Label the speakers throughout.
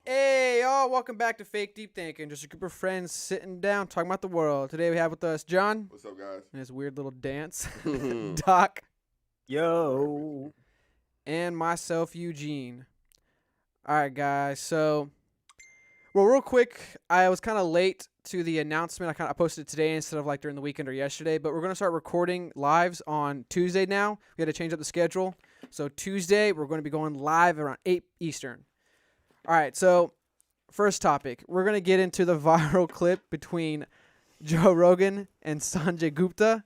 Speaker 1: Hey, y'all, welcome back to Fake Deep Thinking. Just a group of friends sitting down talking about the world. Today we have with us John
Speaker 2: What's up, guys?
Speaker 1: and his weird little dance, Doc,
Speaker 3: Yo.
Speaker 1: and myself, Eugene. All right, guys. So, well, real quick, I was kind of late to the announcement. I posted it today instead of like during the weekend or yesterday, but we're going to start recording lives on Tuesday now. We had to change up the schedule. So, Tuesday, we're going to be going live around 8 Eastern. All right, so first topic. We're going to get into the viral clip between Joe Rogan and Sanjay Gupta.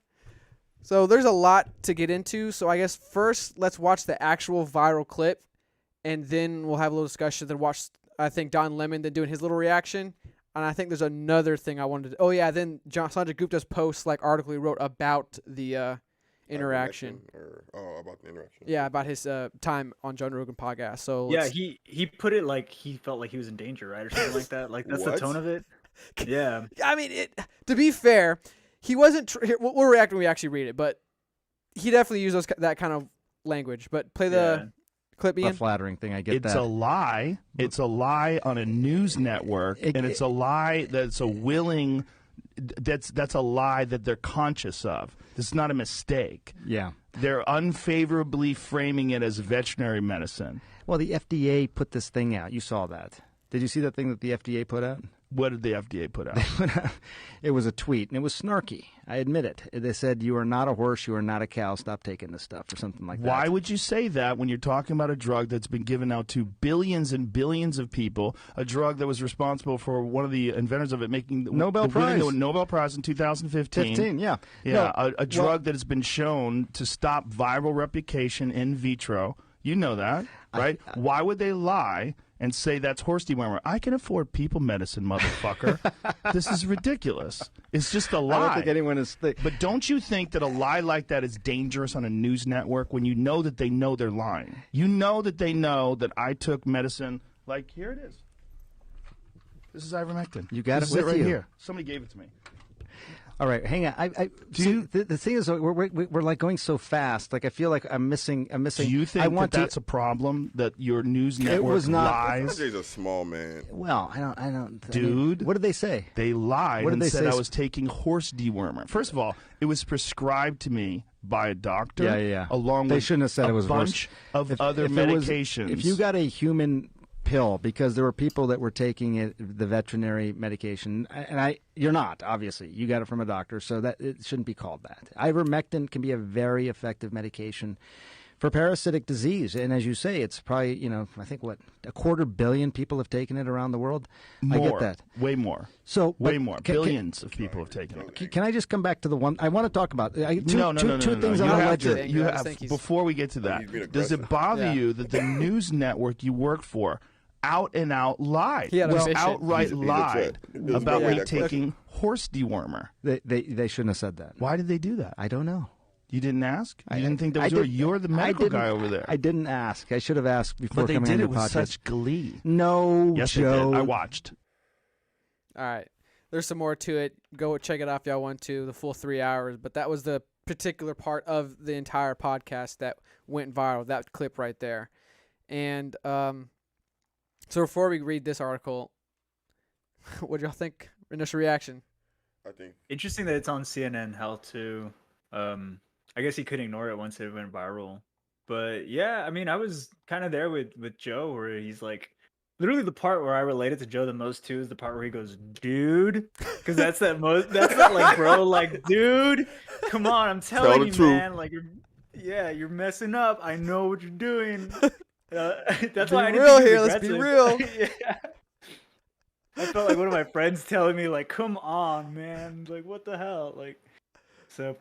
Speaker 1: So there's a lot to get into. So I guess first let's watch the actual viral clip, and then we'll have a little discussion. Then watch, I think, Don Lemon then doing his little reaction. And I think there's another thing I wanted to – oh, yeah, then Sanjay Gupta's post, article he wrote about the interaction.
Speaker 2: About the interaction.
Speaker 1: Yeah, about his time on Joe Rogan podcast. So
Speaker 3: Yeah, he put it like he felt like he was in danger, right, or something like that. Like that's
Speaker 2: What?
Speaker 3: the tone of it. Yeah.
Speaker 1: I mean, to be fair, he wasn't. We'll react when we actually read it, but he definitely used that kind of language. But play the clip,
Speaker 4: A
Speaker 1: Ian.
Speaker 4: flattering thing. I get
Speaker 5: It's
Speaker 4: that.
Speaker 5: a lie. It's a lie on a news network, and it's a lie that's a willing. That's a lie that they're conscious of. This is not a mistake.
Speaker 4: Yeah.
Speaker 5: They're unfavorably framing it as veterinary medicine.
Speaker 4: Well, the FDA put this thing out. You saw that. Did you see that thing that the FDA put out?
Speaker 5: What did the FDA put out?
Speaker 4: It was a tweet, and it was snarky. I admit it. They said, "You are not a horse. You are not a cow. Stop taking this stuff," or something like that.
Speaker 5: Why would you say that when you're talking about a drug that's been given out to billions and billions of people, a drug that was responsible for one of the inventors of it making
Speaker 4: Nobel Prize.
Speaker 5: winning the Nobel Prize in 2015?
Speaker 4: 15, yeah.
Speaker 5: Yeah,
Speaker 4: No,
Speaker 5: a drug that has been shown to stop viral replication in vitro. You know that, right? Why would they lie and say that's horse dewormer? I can afford people medicine, motherfucker. This is ridiculous. It's just a lie.
Speaker 4: I don't think anyone is.
Speaker 5: But don't you think that a lie like that is dangerous on a news network when you know that they know they're lying? You know that they know that I took medicine. Like, here it is. This is ivermectin.
Speaker 4: You got
Speaker 5: This
Speaker 4: it
Speaker 5: is
Speaker 4: with
Speaker 5: right
Speaker 4: you.
Speaker 5: here. Somebody gave it to me.
Speaker 4: All right, hang on. The thing is, we're like going so fast. Like I feel like I'm missing.
Speaker 5: Do you think that's a problem that your news network
Speaker 4: was not-
Speaker 5: lies?
Speaker 2: Sanjay's a small man.
Speaker 4: Well, I don't.
Speaker 5: Dude.
Speaker 4: What did they say?
Speaker 5: They lied
Speaker 4: What did
Speaker 5: and
Speaker 4: they
Speaker 5: said
Speaker 4: say?
Speaker 5: I was taking horse dewormer. First of all, it was prescribed to me by a doctor.
Speaker 4: Yeah.
Speaker 5: Along
Speaker 4: They
Speaker 5: with
Speaker 4: shouldn't have said
Speaker 5: a
Speaker 4: it was
Speaker 5: bunch of other
Speaker 4: if it was-
Speaker 5: medications.
Speaker 4: if you got a human pill, because there were people that were taking it, the veterinary medication, and you're not, obviously. You got it from a doctor, so that it shouldn't be called that. Ivermectin can be a very effective medication for parasitic disease, and as you say, it's probably, I think, what, 250 million people have taken it around the world?
Speaker 5: more,
Speaker 4: I get that.
Speaker 5: way more.
Speaker 4: So,
Speaker 5: Way
Speaker 4: but
Speaker 5: more. Billions of people have taken it.
Speaker 4: Can I just come back to the one I want to talk about? Two
Speaker 5: No.
Speaker 4: things
Speaker 5: You
Speaker 4: on the
Speaker 5: have
Speaker 4: ledger.
Speaker 5: to, you
Speaker 1: I
Speaker 5: have,
Speaker 1: think he's-
Speaker 5: before we get to
Speaker 2: He's being
Speaker 5: that, does it
Speaker 2: aggressive.
Speaker 5: bother
Speaker 1: Yeah.
Speaker 5: you that the news network you work for out and out lied?
Speaker 1: He had a
Speaker 5: Just
Speaker 1: mission.
Speaker 5: outright
Speaker 2: He's a
Speaker 5: lied
Speaker 2: threat. It was
Speaker 5: about
Speaker 2: way
Speaker 5: me
Speaker 2: that
Speaker 5: taking horse dewormer.
Speaker 4: They shouldn't have said that.
Speaker 5: Why did they do that?
Speaker 4: I don't know.
Speaker 5: You didn't ask? You didn't think that was yours? You're the medical guy over there.
Speaker 4: I didn't ask. I should have asked before
Speaker 5: But they
Speaker 4: coming
Speaker 5: did
Speaker 4: on
Speaker 5: it
Speaker 4: your
Speaker 5: with
Speaker 4: podcast.
Speaker 5: such glee.
Speaker 4: No,
Speaker 5: Yes,
Speaker 4: Joe.
Speaker 5: they did. I watched.
Speaker 1: All right. There's some more to it. Go check it out if y'all want to, the full 3 hours. But that was the particular part of the entire podcast that went viral, that clip right there. And so before we read this article, what y'all think? Initial reaction?
Speaker 2: I think.
Speaker 3: Interesting that it's on CNN Health too. I guess he couldn't ignore it once it went viral. But yeah, I mean, I was kind of there with Joe, where he's like, literally the part where I related to Joe the most too is the part where he goes, "Dude," because that's that like, bro, like, dude, come on, I'm telling
Speaker 2: the
Speaker 3: you,
Speaker 2: truth.
Speaker 3: man, like, you're messing up. I know what you're doing. That's
Speaker 1: Be
Speaker 3: why I didn't
Speaker 1: real
Speaker 3: think he
Speaker 1: here, let's be
Speaker 3: regrets
Speaker 1: real.
Speaker 3: it. Yeah. I felt like one of my friends telling me, like, "Come on, man, like, what the hell?" Like, so.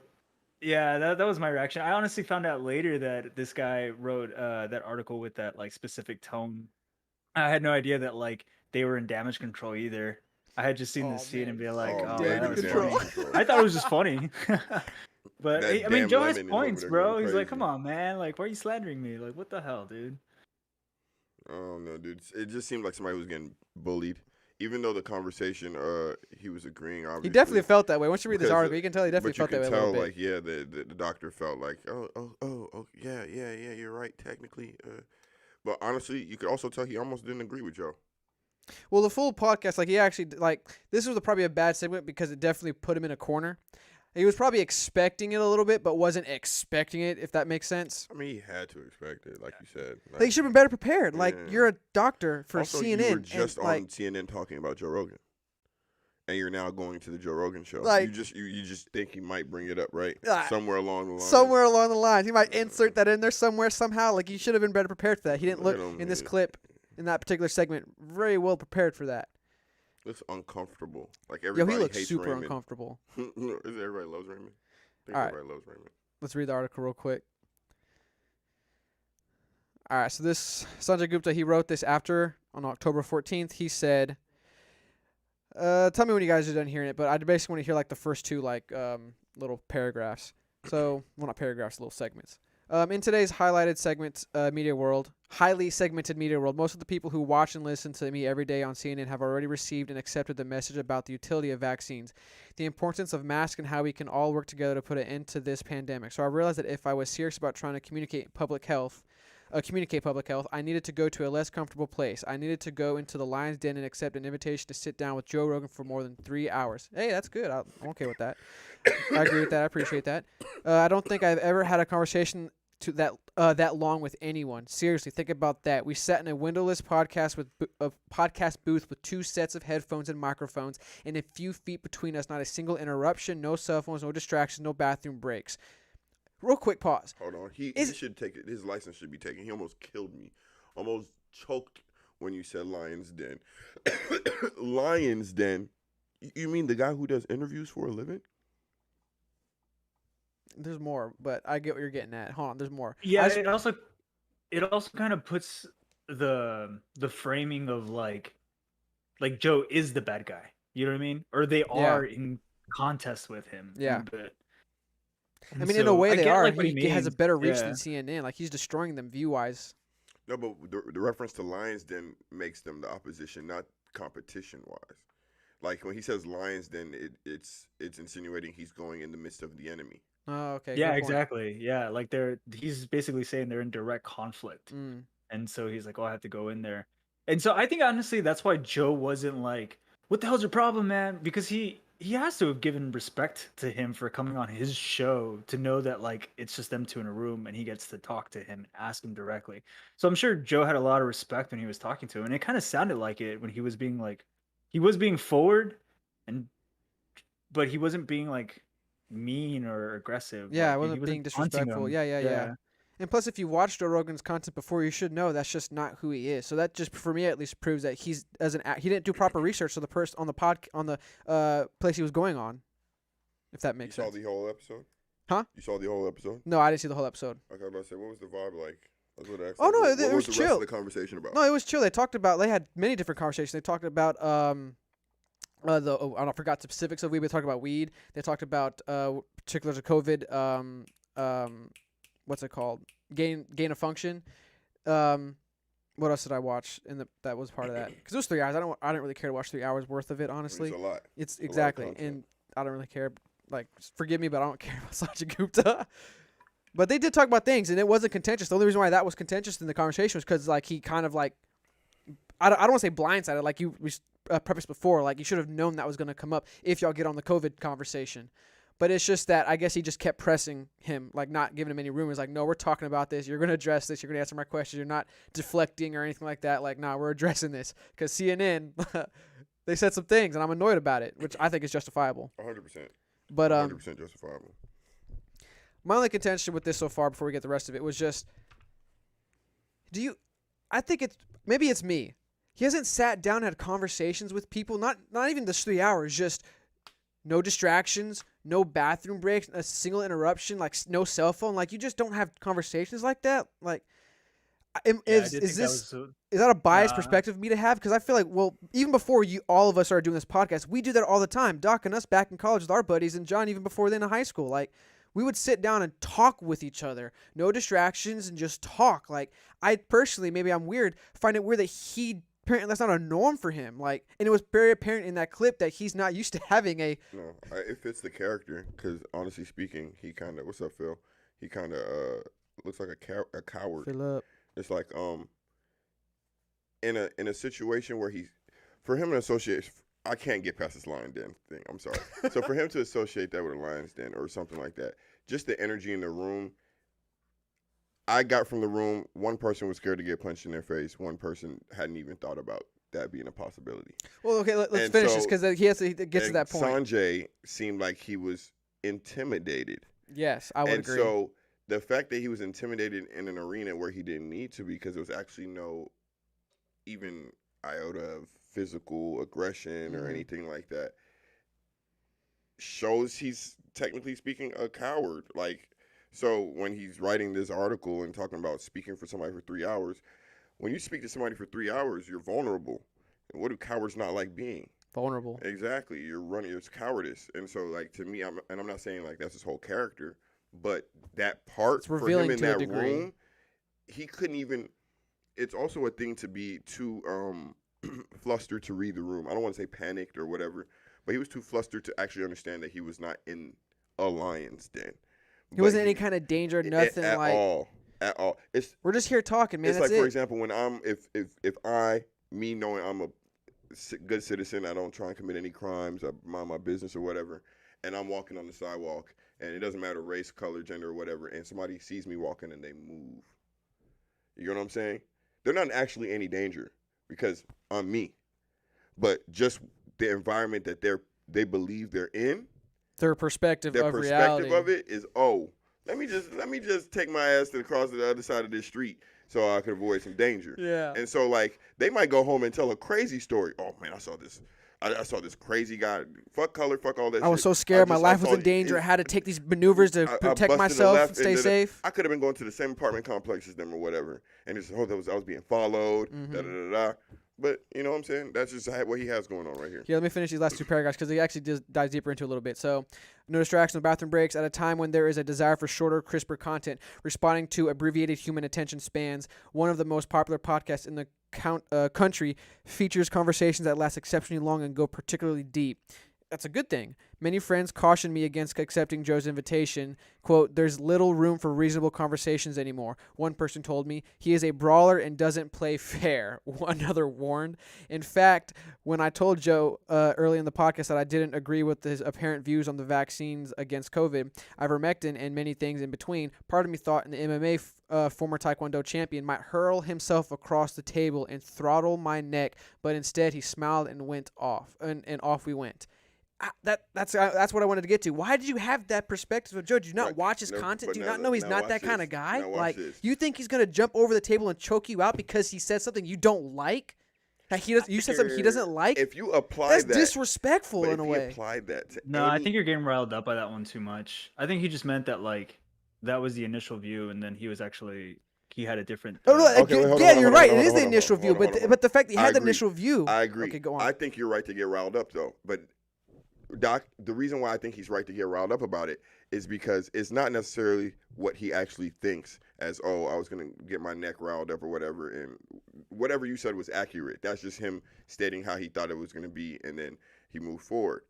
Speaker 3: Yeah, that was my reaction. I honestly found out later that this guy wrote that article with that like specific tone. I had no idea that like they were in damage control either. I had just seen the scene
Speaker 1: man.
Speaker 3: and be like,
Speaker 2: Oh,
Speaker 3: "Oh,
Speaker 2: man,
Speaker 3: that was
Speaker 1: control.
Speaker 3: funny." I thought it was just funny. But
Speaker 2: That
Speaker 3: I mean,
Speaker 2: damn
Speaker 3: Joe has
Speaker 2: Lemon is over
Speaker 3: points,
Speaker 2: there
Speaker 3: bro.
Speaker 2: going
Speaker 3: He's like,
Speaker 2: crazy.
Speaker 3: "Come on, man! Like, why are you slandering me? Like, what the hell, dude?"
Speaker 2: I don't know, dude. It just seemed like somebody was getting bullied. Even though the conversation, he was agreeing, obviously.
Speaker 1: He definitely felt that way. Once you read this
Speaker 2: Because,
Speaker 1: article, you can tell he definitely
Speaker 2: but you
Speaker 1: felt that
Speaker 2: can
Speaker 1: way a
Speaker 2: tell,
Speaker 1: little bit.
Speaker 2: like, yeah, the doctor felt like, oh, yeah, you're right, technically. But honestly, you could also tell he almost didn't agree with Joe.
Speaker 1: Well, the full podcast, like he actually like this was probably a bad segment because it definitely put him in a corner. He was probably expecting it a little bit, but wasn't expecting it. If that makes sense.
Speaker 2: I mean, he had to expect it, like you said.
Speaker 1: Like, you should have been better prepared. Like
Speaker 2: Yeah.
Speaker 1: you're a doctor for
Speaker 2: also,
Speaker 1: CNN.
Speaker 2: you were just
Speaker 1: and,
Speaker 2: on
Speaker 1: like,
Speaker 2: CNN talking about Joe Rogan, and you're now going to the Joe Rogan show.
Speaker 1: Like-
Speaker 2: you just think he might bring it up, right?
Speaker 1: Ah,
Speaker 2: Somewhere along the line.
Speaker 1: somewhere along the lines, he might insert that in there somewhere somehow. Like you should have been better prepared for that. He didn't look in this clip, in that particular segment, very well prepared for that.
Speaker 2: It's uncomfortable. Like
Speaker 1: Yo,
Speaker 2: everybody
Speaker 1: he looks
Speaker 2: hates
Speaker 1: super
Speaker 2: Raymond.
Speaker 1: uncomfortable.
Speaker 2: Is everybody loves Raymond? I think
Speaker 1: All right.
Speaker 2: everybody loves Raymond.
Speaker 1: Let's read the article real quick. All right, so this Sanjay Gupta, he wrote this after on October 14th. He said, tell me when you guys are done hearing it, but I basically want to hear like the first two like little paragraphs. So, well, not paragraphs, little segments. In today's highly segmented media world, most of the people who watch and listen to me every day on CNN have already received and accepted the message about the utility of vaccines, the importance of masks, and how we can all work together to put an end to this pandemic. So I realized that if I was serious about trying to communicate public health, I needed to go to a less comfortable place. I needed to go into the lion's den and accept an invitation to sit down with Joe Rogan for more than 3 hours. Hey, that's good. I'm okay with that. I agree with that. I appreciate that. I don't think I've ever had a conversation that long with anyone. Seriously, think about that. We sat in a windowless podcast booth with 2 sets of headphones and microphones, and a few feet between us. Not a single interruption, no cell phones, no distractions, no bathroom breaks. Real quick pause.
Speaker 2: Hold on. He should take it. His license should be taken. He almost killed me. Almost choked when you said Lion's Den. Lion's Den? You mean the guy who does interviews for a living?
Speaker 1: There's more, but I get what you're getting at. Hold on, there's more.
Speaker 3: Yeah, it also kind of puts the framing of like Joe is the bad guy. You know what I mean? Or they are in contest with him.
Speaker 1: Yeah.
Speaker 3: A bit.
Speaker 1: I mean, in a way, they are.
Speaker 3: Like, what
Speaker 1: he has a better reach
Speaker 3: Yeah.
Speaker 1: than CNN. Like, he's destroying them view-wise.
Speaker 2: No, but the reference to Lion's Den makes them the opposition, not competition-wise. Like, when he says Lion's Den, it's insinuating he's going in the midst of the enemy.
Speaker 1: Oh, okay.
Speaker 3: Yeah,
Speaker 1: good point.
Speaker 3: exactly. Yeah, like he's basically saying they're in direct conflict.
Speaker 1: Mm.
Speaker 3: And so he's like, "Oh, I have to go in there." And so I think honestly that's why Joe wasn't like, "What the hell's your problem, man?" Because he has to have given respect to him for coming on his show to know that like it's just them two in a room and he gets to talk to him and ask him directly. So I'm sure Joe had a lot of respect when he was talking to him, and it kind of sounded like it when he was being like, he was being forward, but he wasn't being like mean or aggressive.
Speaker 1: Yeah,
Speaker 3: Like,
Speaker 1: I
Speaker 3: he
Speaker 1: wasn't being
Speaker 3: taunting
Speaker 1: disrespectful.
Speaker 3: him.
Speaker 1: Yeah. And plus, if you watched Joe Rogan's content before, you should know that's just not who he is. So that just, for me at least, proves that he didn't do proper research on the person on the place he was going on. If that makes
Speaker 2: You
Speaker 1: sense.
Speaker 2: saw the whole episode?
Speaker 1: Huh?
Speaker 2: You saw the whole episode?
Speaker 1: No, I didn't see the whole episode.
Speaker 2: Okay, I was about to say, what was the vibe like? I was going to ask.
Speaker 1: Oh, no,
Speaker 2: what
Speaker 1: it was
Speaker 2: was the rest
Speaker 1: chill.
Speaker 2: of the conversation about?
Speaker 1: No, it was chill. They had many different conversations. They talked about I forgot the specifics of weed. They talked about weed. They talked about particulars of COVID. What's it called? Gain of function. What else did I watch? That was part of that because it was 3 hours. I didn't really care to watch 3 hours worth of it. Honestly,
Speaker 2: It's a lot.
Speaker 1: it's
Speaker 2: a lot of
Speaker 1: exactly,
Speaker 2: content.
Speaker 1: and I don't really care. Like, forgive me, but I don't care about Sanjay Gupta. But they did talk about things, and it wasn't contentious. The only reason why that was contentious in the conversation was because like he kind of like I don't want to say blindsided, like you prefaced before, like you should have known that was going to come up if y'all get on the COVID conversation. But it's just that I guess he just kept pressing him, like not giving him any room. He's like, no, we're talking about this. You're going to address this. You're going to answer my questions. You're not deflecting or anything like that. Like, nah, we're addressing this. Because CNN, they said some things, and I'm annoyed about it, which I think is justifiable.
Speaker 2: 100%.
Speaker 1: But
Speaker 2: 100% justifiable.
Speaker 1: my only contention with this so far before we get the rest of it was just, I think maybe it's me. He hasn't sat down and had conversations with people, not even this 3 hours, just no distractions, no bathroom breaks, a single interruption, like no cell phone. Like, you just don't have conversations like that. Like, is that a biased perspective of me to have? Because I feel like, well, even before all of us are doing this podcast, we do that all the time. Doc and us back in college with our buddies, and John even before then in high school. Like, we would sit down and talk with each other, no distractions, and just talk. Like, I personally, maybe I'm weird, find it weird that apparently that's not a norm for him. Like, and it was very apparent in that clip that he's not used to having a.
Speaker 2: No, it fits the character because honestly speaking, he kind of, what's up, Phil? He kind of looks like a coward.
Speaker 1: Fill up.
Speaker 2: It's like in a situation where for him to associate, I can't get past this Lions Den thing. I'm sorry. So for him to associate that with a Lions Den or something like that, just the energy in the room. I got from the room, one person was scared to get punched in their face. One person hadn't even thought about that being a possibility.
Speaker 1: Well, okay, let's
Speaker 2: And
Speaker 1: finish
Speaker 2: so-
Speaker 1: this because he has to get to that point.
Speaker 2: Sanjay seemed like he was intimidated.
Speaker 1: Yes, I would
Speaker 2: And
Speaker 1: agree.
Speaker 2: so the fact that he was intimidated in an arena where he didn't need to because there was actually no even iota of physical aggression or
Speaker 1: Mhm.
Speaker 2: anything like that shows he's technically speaking a coward. Like, so when he's writing this article and talking about speaking for somebody for 3 hours, when you speak to somebody for 3 hours, you're vulnerable. And what do cowards not like being?
Speaker 1: Vulnerable.
Speaker 2: Exactly. You're running. It's cowardice. And so, like, to me, I'm not saying like that's his whole character, but that part
Speaker 1: It's
Speaker 2: for him
Speaker 1: revealing
Speaker 2: in
Speaker 1: to a
Speaker 2: that
Speaker 1: degree.
Speaker 2: room, he couldn't even. It's also a thing to be too flustered to read the room. I don't want to say panicked or whatever, but he was too flustered to actually understand that he was not in a lion's den.
Speaker 1: He wasn't any kind of danger, nothing
Speaker 2: at
Speaker 1: like.
Speaker 2: all. At all.
Speaker 1: We're just here talking, man.
Speaker 2: It's
Speaker 1: That's
Speaker 2: like,
Speaker 1: it.
Speaker 2: for example, when I'm me knowing I'm a good citizen, I don't try and commit any crimes, I mind my business or whatever, and I'm walking on the sidewalk, and it doesn't matter race, color, gender, or whatever, and somebody sees me walking and they move. You know what I'm saying? They're not actually any danger because I'm me, but just the environment that they believe they're in,
Speaker 1: Their perspective
Speaker 2: their
Speaker 1: of
Speaker 2: perspective
Speaker 1: reality.
Speaker 2: of it is, oh, let me just take my ass to across the other side of this street so I could avoid some danger.
Speaker 1: Yeah.
Speaker 2: And so, like, they might go home and tell a crazy story. Oh man, I saw this. I saw this crazy guy. Fuck color. Fuck all that.
Speaker 1: I was
Speaker 2: shit.
Speaker 1: so scared. My
Speaker 2: I
Speaker 1: life was
Speaker 2: saw
Speaker 1: in danger. I
Speaker 2: it-
Speaker 1: had to take these maneuvers to
Speaker 2: I
Speaker 1: protect
Speaker 2: busted a
Speaker 1: myself,
Speaker 2: left
Speaker 1: and stay
Speaker 2: and
Speaker 1: safe.
Speaker 2: I could have been going to the same apartment complex as them or whatever, and it's I was being followed.
Speaker 1: Mhm.
Speaker 2: Da da da da. But you know what I'm saying? That's just what he has going on right here.
Speaker 1: Yeah, let me finish these last two paragraphs because he actually dives deeper into it a little bit. So, no distraction, bathroom breaks at a time when there is a desire for shorter, crisper content, responding to abbreviated human attention spans. One of the most popular podcasts in the country features conversations that last exceptionally long and go particularly deep. That's a good thing. Many friends caution me against accepting Joe's invitation. Quote, there's little room for reasonable conversations anymore. One person told me he is a brawler and doesn't play fair. Another warned. In fact, when I told Joe early in the podcast that I didn't agree with his apparent views on the vaccines against COVID, ivermectin, and many things in between, part of me thought in the MMA former Taekwondo champion might hurl himself across the table and throttle my neck, but instead he smiled and went off, and off we went. That's what I wanted to get to. Why did you have that perspective? So, Joe, did you not
Speaker 2: Right.
Speaker 1: watch his
Speaker 2: No,
Speaker 1: content?
Speaker 2: but
Speaker 1: Do you
Speaker 2: now-
Speaker 1: not know he's
Speaker 2: now
Speaker 1: not
Speaker 2: watch
Speaker 1: that kind
Speaker 2: this.
Speaker 1: of guy?
Speaker 2: Now watch
Speaker 1: Like,
Speaker 2: this.
Speaker 1: you think he's gonna jump over the table and choke you out because he said something you don't like? That he does. You said something he doesn't like.
Speaker 2: If you apply
Speaker 1: That's
Speaker 2: that,
Speaker 1: disrespectful
Speaker 2: but
Speaker 1: in a
Speaker 2: if he
Speaker 1: way.
Speaker 2: applied that to
Speaker 3: No, I
Speaker 2: any-
Speaker 3: think you're getting riled up by that one too much. I think he just meant that like that was the initial view, and then he had a different.
Speaker 1: Oh, no,
Speaker 2: Okay, wait, hold
Speaker 1: yeah,
Speaker 2: on,
Speaker 1: you're
Speaker 2: hold on,
Speaker 1: right.
Speaker 2: hold
Speaker 1: It
Speaker 2: on,
Speaker 1: is the
Speaker 2: hold on,
Speaker 1: initial
Speaker 2: hold
Speaker 1: view,
Speaker 2: on, hold on.
Speaker 1: but the fact that he
Speaker 2: I
Speaker 1: had that
Speaker 2: agree.
Speaker 1: initial view.
Speaker 2: I agree.
Speaker 1: Okay, go on.
Speaker 2: I think you're right to get riled up, though. But Doc, the reason why I think he's right to get riled up about it is because it's not necessarily what he actually thinks as, oh, I was going to get my neck riled up or whatever. And whatever you said was accurate. That's just him stating how he thought it was going to be, and then he moved forward.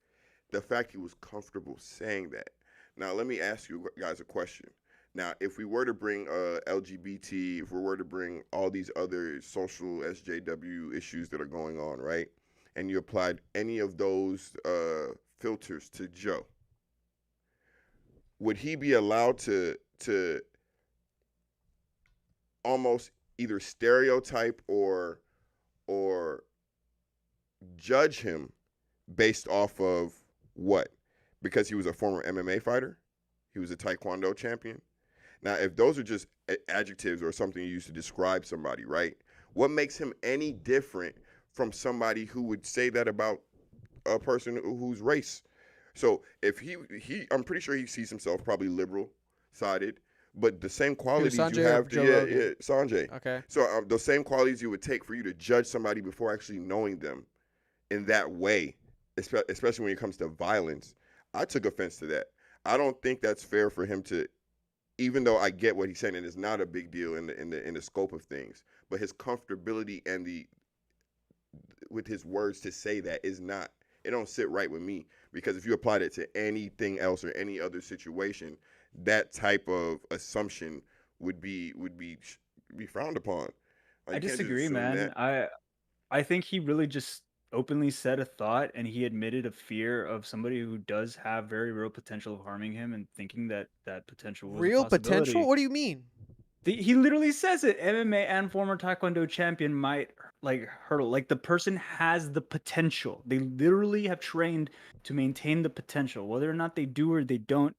Speaker 2: The fact he was comfortable saying that. Now, let me ask you guys a question. Now, if we were to bring LGBT, if we were to bring all these other social SJW issues that are going on, right? And you applied any of those filters to Joe, would he be allowed to almost either stereotype or judge him based off of what? Because he was a former MMA fighter, he was a Taekwondo champion. Now, if those are just adjectives or something you use to describe somebody, right? What makes him any different from somebody who would say that about a person whose race? So if he I'm pretty sure he sees himself probably liberal sided, but the same qualities
Speaker 1: Sanjay
Speaker 2: you
Speaker 1: or
Speaker 2: have
Speaker 1: Joe
Speaker 2: to,
Speaker 1: Rogan?
Speaker 2: Sanjay.
Speaker 1: Okay.
Speaker 2: So the same qualities you would take for you to judge somebody before actually knowing them in that way, especially when it comes to violence. I took offense to that. I don't think that's fair for him to, even though I get what he's saying, and it's not a big deal in the scope of things, but his comfortability and with his words to say that is not, it don't sit right with me, because if you applied it to anything else or any other situation, that type of assumption would be frowned upon. Like,
Speaker 3: I
Speaker 2: you can't just
Speaker 3: disagree,
Speaker 2: assume
Speaker 3: man.
Speaker 2: that.
Speaker 3: I think he really just openly said a thought, and he admitted a fear of somebody who does have very real potential of harming him, and thinking that that potential was a
Speaker 1: Real potential?
Speaker 3: possibility.
Speaker 1: What do you mean?
Speaker 3: He literally says it. MMA and former Taekwondo champion might like hurdle. Like the person has the potential. They literally have trained to maintain the potential. Whether or not they do or they don't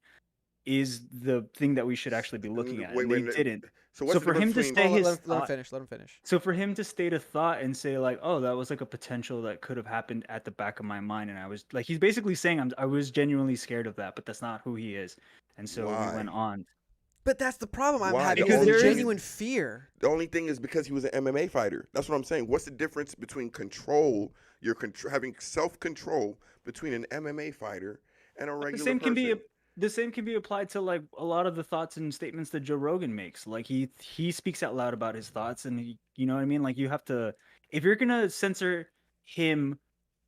Speaker 3: is the thing that we should actually be looking at. And they didn't.
Speaker 2: So what's the
Speaker 3: for him
Speaker 2: difference
Speaker 3: to
Speaker 2: between?
Speaker 3: say his
Speaker 1: Let him
Speaker 3: thought,
Speaker 1: finish. Let him finish.
Speaker 3: so for him to state a thought and say like, "Oh, that was like a potential that could have happened at the back of my mind," and I was like, he's basically saying, I was genuinely scared of that, but that's not who he is. And so
Speaker 2: Why?
Speaker 3: we went on.
Speaker 1: But that's the problem I'm
Speaker 2: Why?
Speaker 1: having.
Speaker 3: Because
Speaker 1: Is
Speaker 3: there is-
Speaker 1: genuine fear.
Speaker 2: The only thing is because he was an MMA fighter. That's what I'm saying. What's the difference between control, having self-control between an MMA fighter and a regular
Speaker 3: The same
Speaker 2: person?
Speaker 3: can be applied to like a lot of the thoughts and statements that Joe Rogan makes. Like he speaks out loud about his thoughts, and you know what I mean? Like you have to, if you're gonna censor him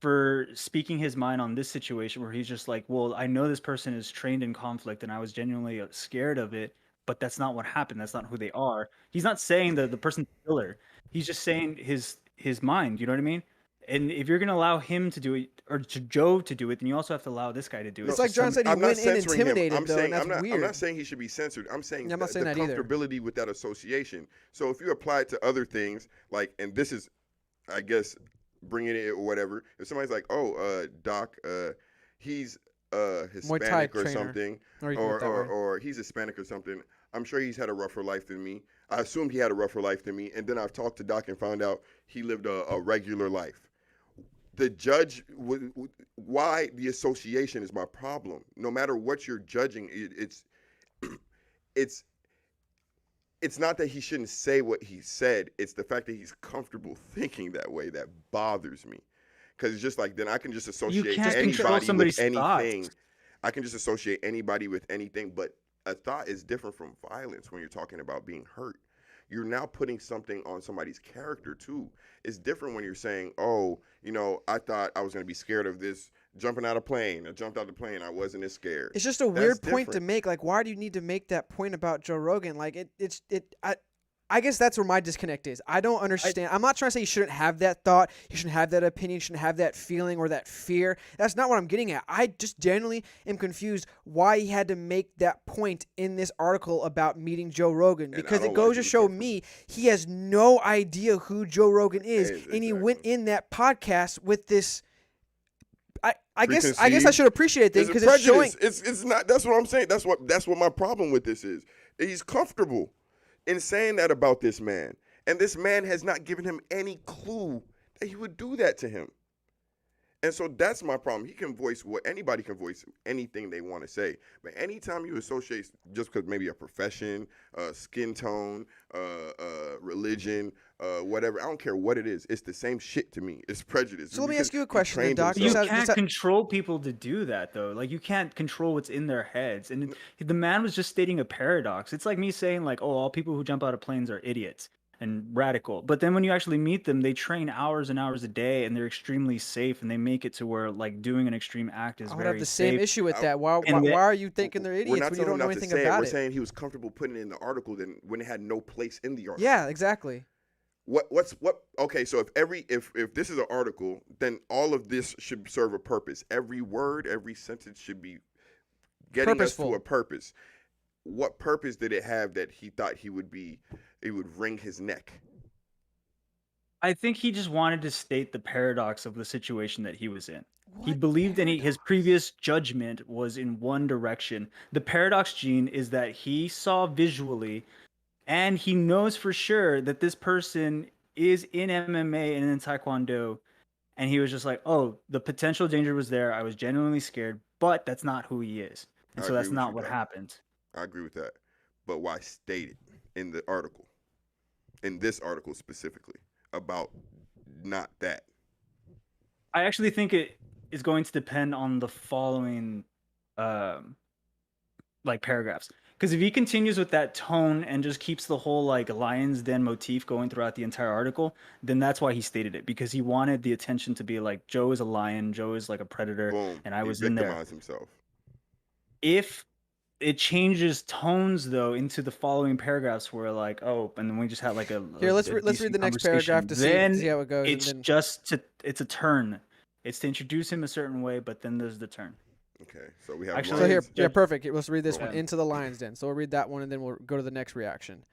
Speaker 3: for speaking his mind on this situation where he's just like, well, I know this person is trained in conflict and I was genuinely scared of it, but that's not what happened. That's not who they are. He's not saying that the person's a killer. He's just saying his mind. You know what I mean? And if you're gonna allow him to do it, or to Joe to do it, then you also have to allow this guy to do it.
Speaker 1: It's like John said, he
Speaker 2: I'm not
Speaker 1: went in
Speaker 2: censoring him.
Speaker 1: intimidated,
Speaker 2: I'm
Speaker 1: though,
Speaker 2: saying
Speaker 1: and that's
Speaker 2: I'm
Speaker 1: weird.
Speaker 2: not saying he should be censored. I'm saying
Speaker 1: Yeah, I'm not
Speaker 2: the
Speaker 1: saying that either.
Speaker 2: comfortability with that association. So if you apply it to other things, like, and this is, I guess, bringing it or whatever. If somebody's like, "Oh, Doc, he's
Speaker 1: Muay Thai
Speaker 2: Hispanic or
Speaker 1: trainer.
Speaker 2: something,"
Speaker 1: Or you can put it that way.
Speaker 2: or he's Hispanic or something, I'm sure he's had a rougher life than me. I assumed he had a rougher life than me, and then I've talked to Doc and found out he lived a regular life. The judge, why the association is my problem. No matter what you're judging, it's not that he shouldn't say what he said. It's the fact that he's comfortable thinking that way that bothers me. Because it's just like, then I can just associate
Speaker 3: can't control
Speaker 2: anybody
Speaker 3: somebody's
Speaker 2: with anything.
Speaker 3: thoughts.
Speaker 2: I can just associate anybody with anything. But a thought is different from violence when you're talking about being hurt. You're now putting something on somebody's character too. It's different when you're saying, "Oh, you know, I thought I was going to be scared of this jumping out of plane. I jumped out the plane. I wasn't as scared."
Speaker 1: It's just a weird point to make. Like, why do you need to make that point about Joe Rogan? Like, I guess that's where my disconnect is. I don't understand. I'm not trying to say you shouldn't have that thought, you shouldn't have that opinion, you shouldn't have that feeling or that fear. That's not what I'm getting at. I just genuinely am confused why he had to make that point in this article about meeting Joe Rogan, because it goes to show me he has no idea who Joe Rogan is, and he went in that podcast with this. I guess I should appreciate things because it's showing.
Speaker 2: It's not. That's what I'm saying. That's what my problem with this is. He's comfortable in saying that about this man, and this man has not given him any clue that he would do that to him. And so that's my problem. Anybody can voice anything they want to say. But anytime you associate, just because maybe a profession, skin tone, religion, whatever, I don't care what it is. It's the same shit to me. It's prejudice.
Speaker 1: So let me ask you a question, then, Doc.
Speaker 3: You can't control people to do that, though. Like, you can't control what's in their heads. And the man was just stating a paradox. It's like me saying, like, oh, all people who jump out of planes are idiots and radical. But then when you actually meet them, they train hours and hours a day, and they're extremely safe, and they make it to where, like, doing an extreme act is
Speaker 1: I
Speaker 3: very
Speaker 1: would have the
Speaker 3: safe.
Speaker 1: same issue with that. Why are you thinking they're idiots when you don't know anything about it?
Speaker 2: We're saying he was comfortable putting it in the article when it had no place in the article.
Speaker 1: Yeah, exactly.
Speaker 2: Okay, so if this is an article, then all of this should serve a purpose. Every word, every sentence should be getting
Speaker 1: Purposeful.
Speaker 2: us to a purpose. What purpose did it have that he thought it would wring his neck?
Speaker 3: I think he just wanted to state the paradox of the situation that he was in. He believed his previous judgment was in one direction. The paradox, Gene, is that he saw visually, and he knows for sure that this person is in MMA and in Taekwondo, and he was just like, oh, the potential danger was there. I was genuinely scared, but that's not who he is. And so that's not what happened.
Speaker 2: I agree with that. But why state it in the article, in this article specifically, about not that?
Speaker 3: I actually think it is going to depend on the following like paragraphs. Because if he continues with that tone and just keeps the whole like lion's den motif going throughout the entire article, then that's why he stated it, because he wanted the attention to be like, Joe is a lion, Joe is like a predator,
Speaker 2: Boom.
Speaker 3: and I was in there.
Speaker 2: Himself.
Speaker 3: If it changes tones though into the following paragraphs where like, oh, and then we just had like
Speaker 1: Here, let's
Speaker 3: a
Speaker 1: read the
Speaker 3: decent
Speaker 1: next paragraph to
Speaker 3: conversation.
Speaker 1: see
Speaker 3: Then
Speaker 1: how it goes, and
Speaker 3: it's
Speaker 1: then
Speaker 3: it's a turn. It's to introduce him a certain way, but then there's the turn.
Speaker 2: Okay, so we have
Speaker 3: Actually,
Speaker 1: so here,
Speaker 2: Lions.
Speaker 1: yeah,
Speaker 3: Judge-
Speaker 1: perfect. Let's read this
Speaker 2: Go
Speaker 1: one,
Speaker 3: on.
Speaker 1: Into the Lion's Den. So we'll read that one, and then we'll go to the next reaction.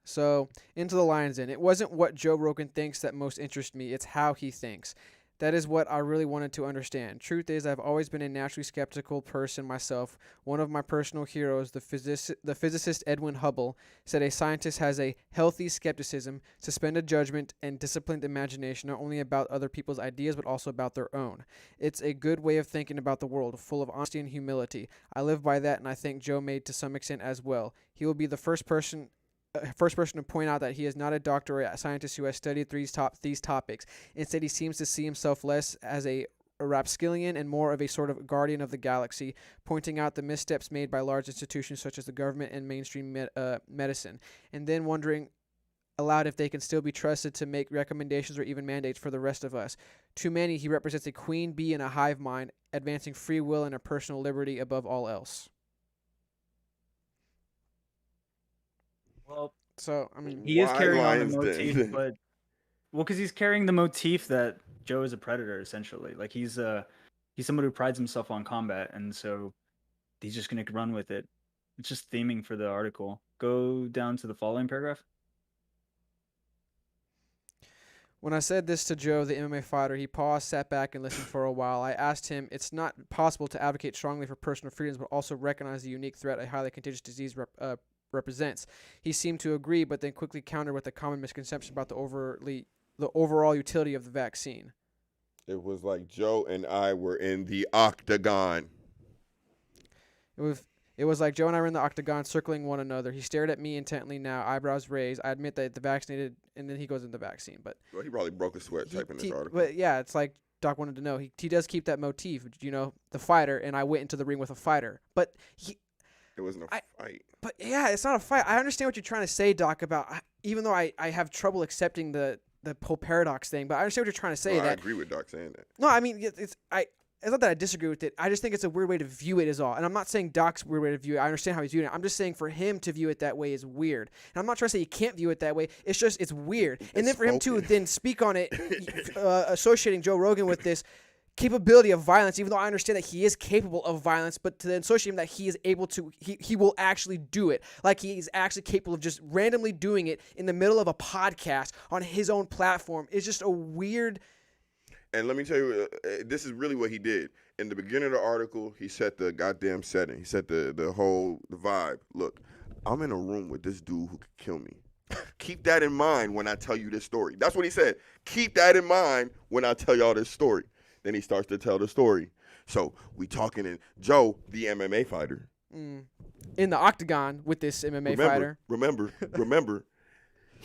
Speaker 1: So, Into the Lion's Den. It wasn't what Joe Rogan thinks that most interests me. It's how he thinks. That is what I really wanted to understand. Truth is, I've always been a naturally skeptical person myself. One of my personal heroes, the physicist Edwin Hubble, said a scientist has a healthy skepticism, suspended judgment, and disciplined imagination, not only about other people's ideas, but also about their own. It's a good way of thinking about the world, full of honesty and humility. I live by that, and I think Joe made to some extent as well. He will be the first person to point out that he is not a doctor or a scientist who has studied these topics. Instead, he seems to see himself less as a rapscallion and more of a sort of guardian of the galaxy, pointing out the missteps made by large institutions such as the government and mainstream medicine, and then wondering aloud if they can still be trusted to make recommendations or even mandates for the rest of us. To many, he represents a queen bee in a hive mind, advancing free will and a personal liberty above all else.
Speaker 3: Well,
Speaker 1: So, I mean,
Speaker 3: he is
Speaker 2: Why
Speaker 3: carrying on the
Speaker 2: Lions Den?
Speaker 3: motif, but because he's carrying the motif that Joe is a predator, essentially. Like he's someone who prides himself on combat, and so he's just gonna run with it. It's just theming for the article. Go down to the following paragraph.
Speaker 1: when I said this to Joe, the MMA fighter, he paused, sat back, and listened for a while. I asked him, it's not possible to advocate strongly for personal freedoms, but also recognize the unique threat a highly contagious disease represents. He seemed to agree, but then quickly countered with a common misconception about the overall utility of the vaccine.
Speaker 2: It was like Joe and I were in the octagon.
Speaker 1: It was like Joe and I were in the octagon circling one another. He stared at me intently now, eyebrows raised. I admit that the vaccinated, and then he goes into the vaccine. But
Speaker 2: Well, he probably broke a sweat typing this article.
Speaker 1: But yeah, it's like Doc wanted to know. He does keep that motif, the fighter, and I went into the ring with a fighter. But
Speaker 2: It wasn't a fight.
Speaker 1: But yeah, it's not a fight. I understand what you're trying to say, Doc, about even though I have trouble accepting the whole paradox thing, but I understand what you're trying to say.
Speaker 2: Well, I
Speaker 1: that
Speaker 2: agree with Doc saying that.
Speaker 1: No, I mean it's not that I disagree with it. I just think it's a weird way to view it is all. And I'm not saying Doc's weird way to view it. I understand how he's viewing it. I'm just saying for him to view it that way is weird. And I'm not trying to say he can't view it that way. It's just it's weird. And then for him to then speak on it, associating Joe Rogan with this capability of violence, even though I understand that he is capable of violence, but to then associate him that he is able to, he will actually do it. Like he is actually capable of just randomly doing it in the middle of a podcast on his own platform is just a weird.
Speaker 2: And let me tell you, this is really what he did. In the beginning of the article, he set the goddamn setting. He set the vibe. Look, I'm in a room with this dude who could kill me. Keep that in mind when I tell you this story. That's what he said. Keep that in mind when I tell y'all this story. Then he starts to tell the story. So we talking, and Joe, the MMA fighter,
Speaker 1: in the octagon with this MMA fighter.
Speaker 2: Remember,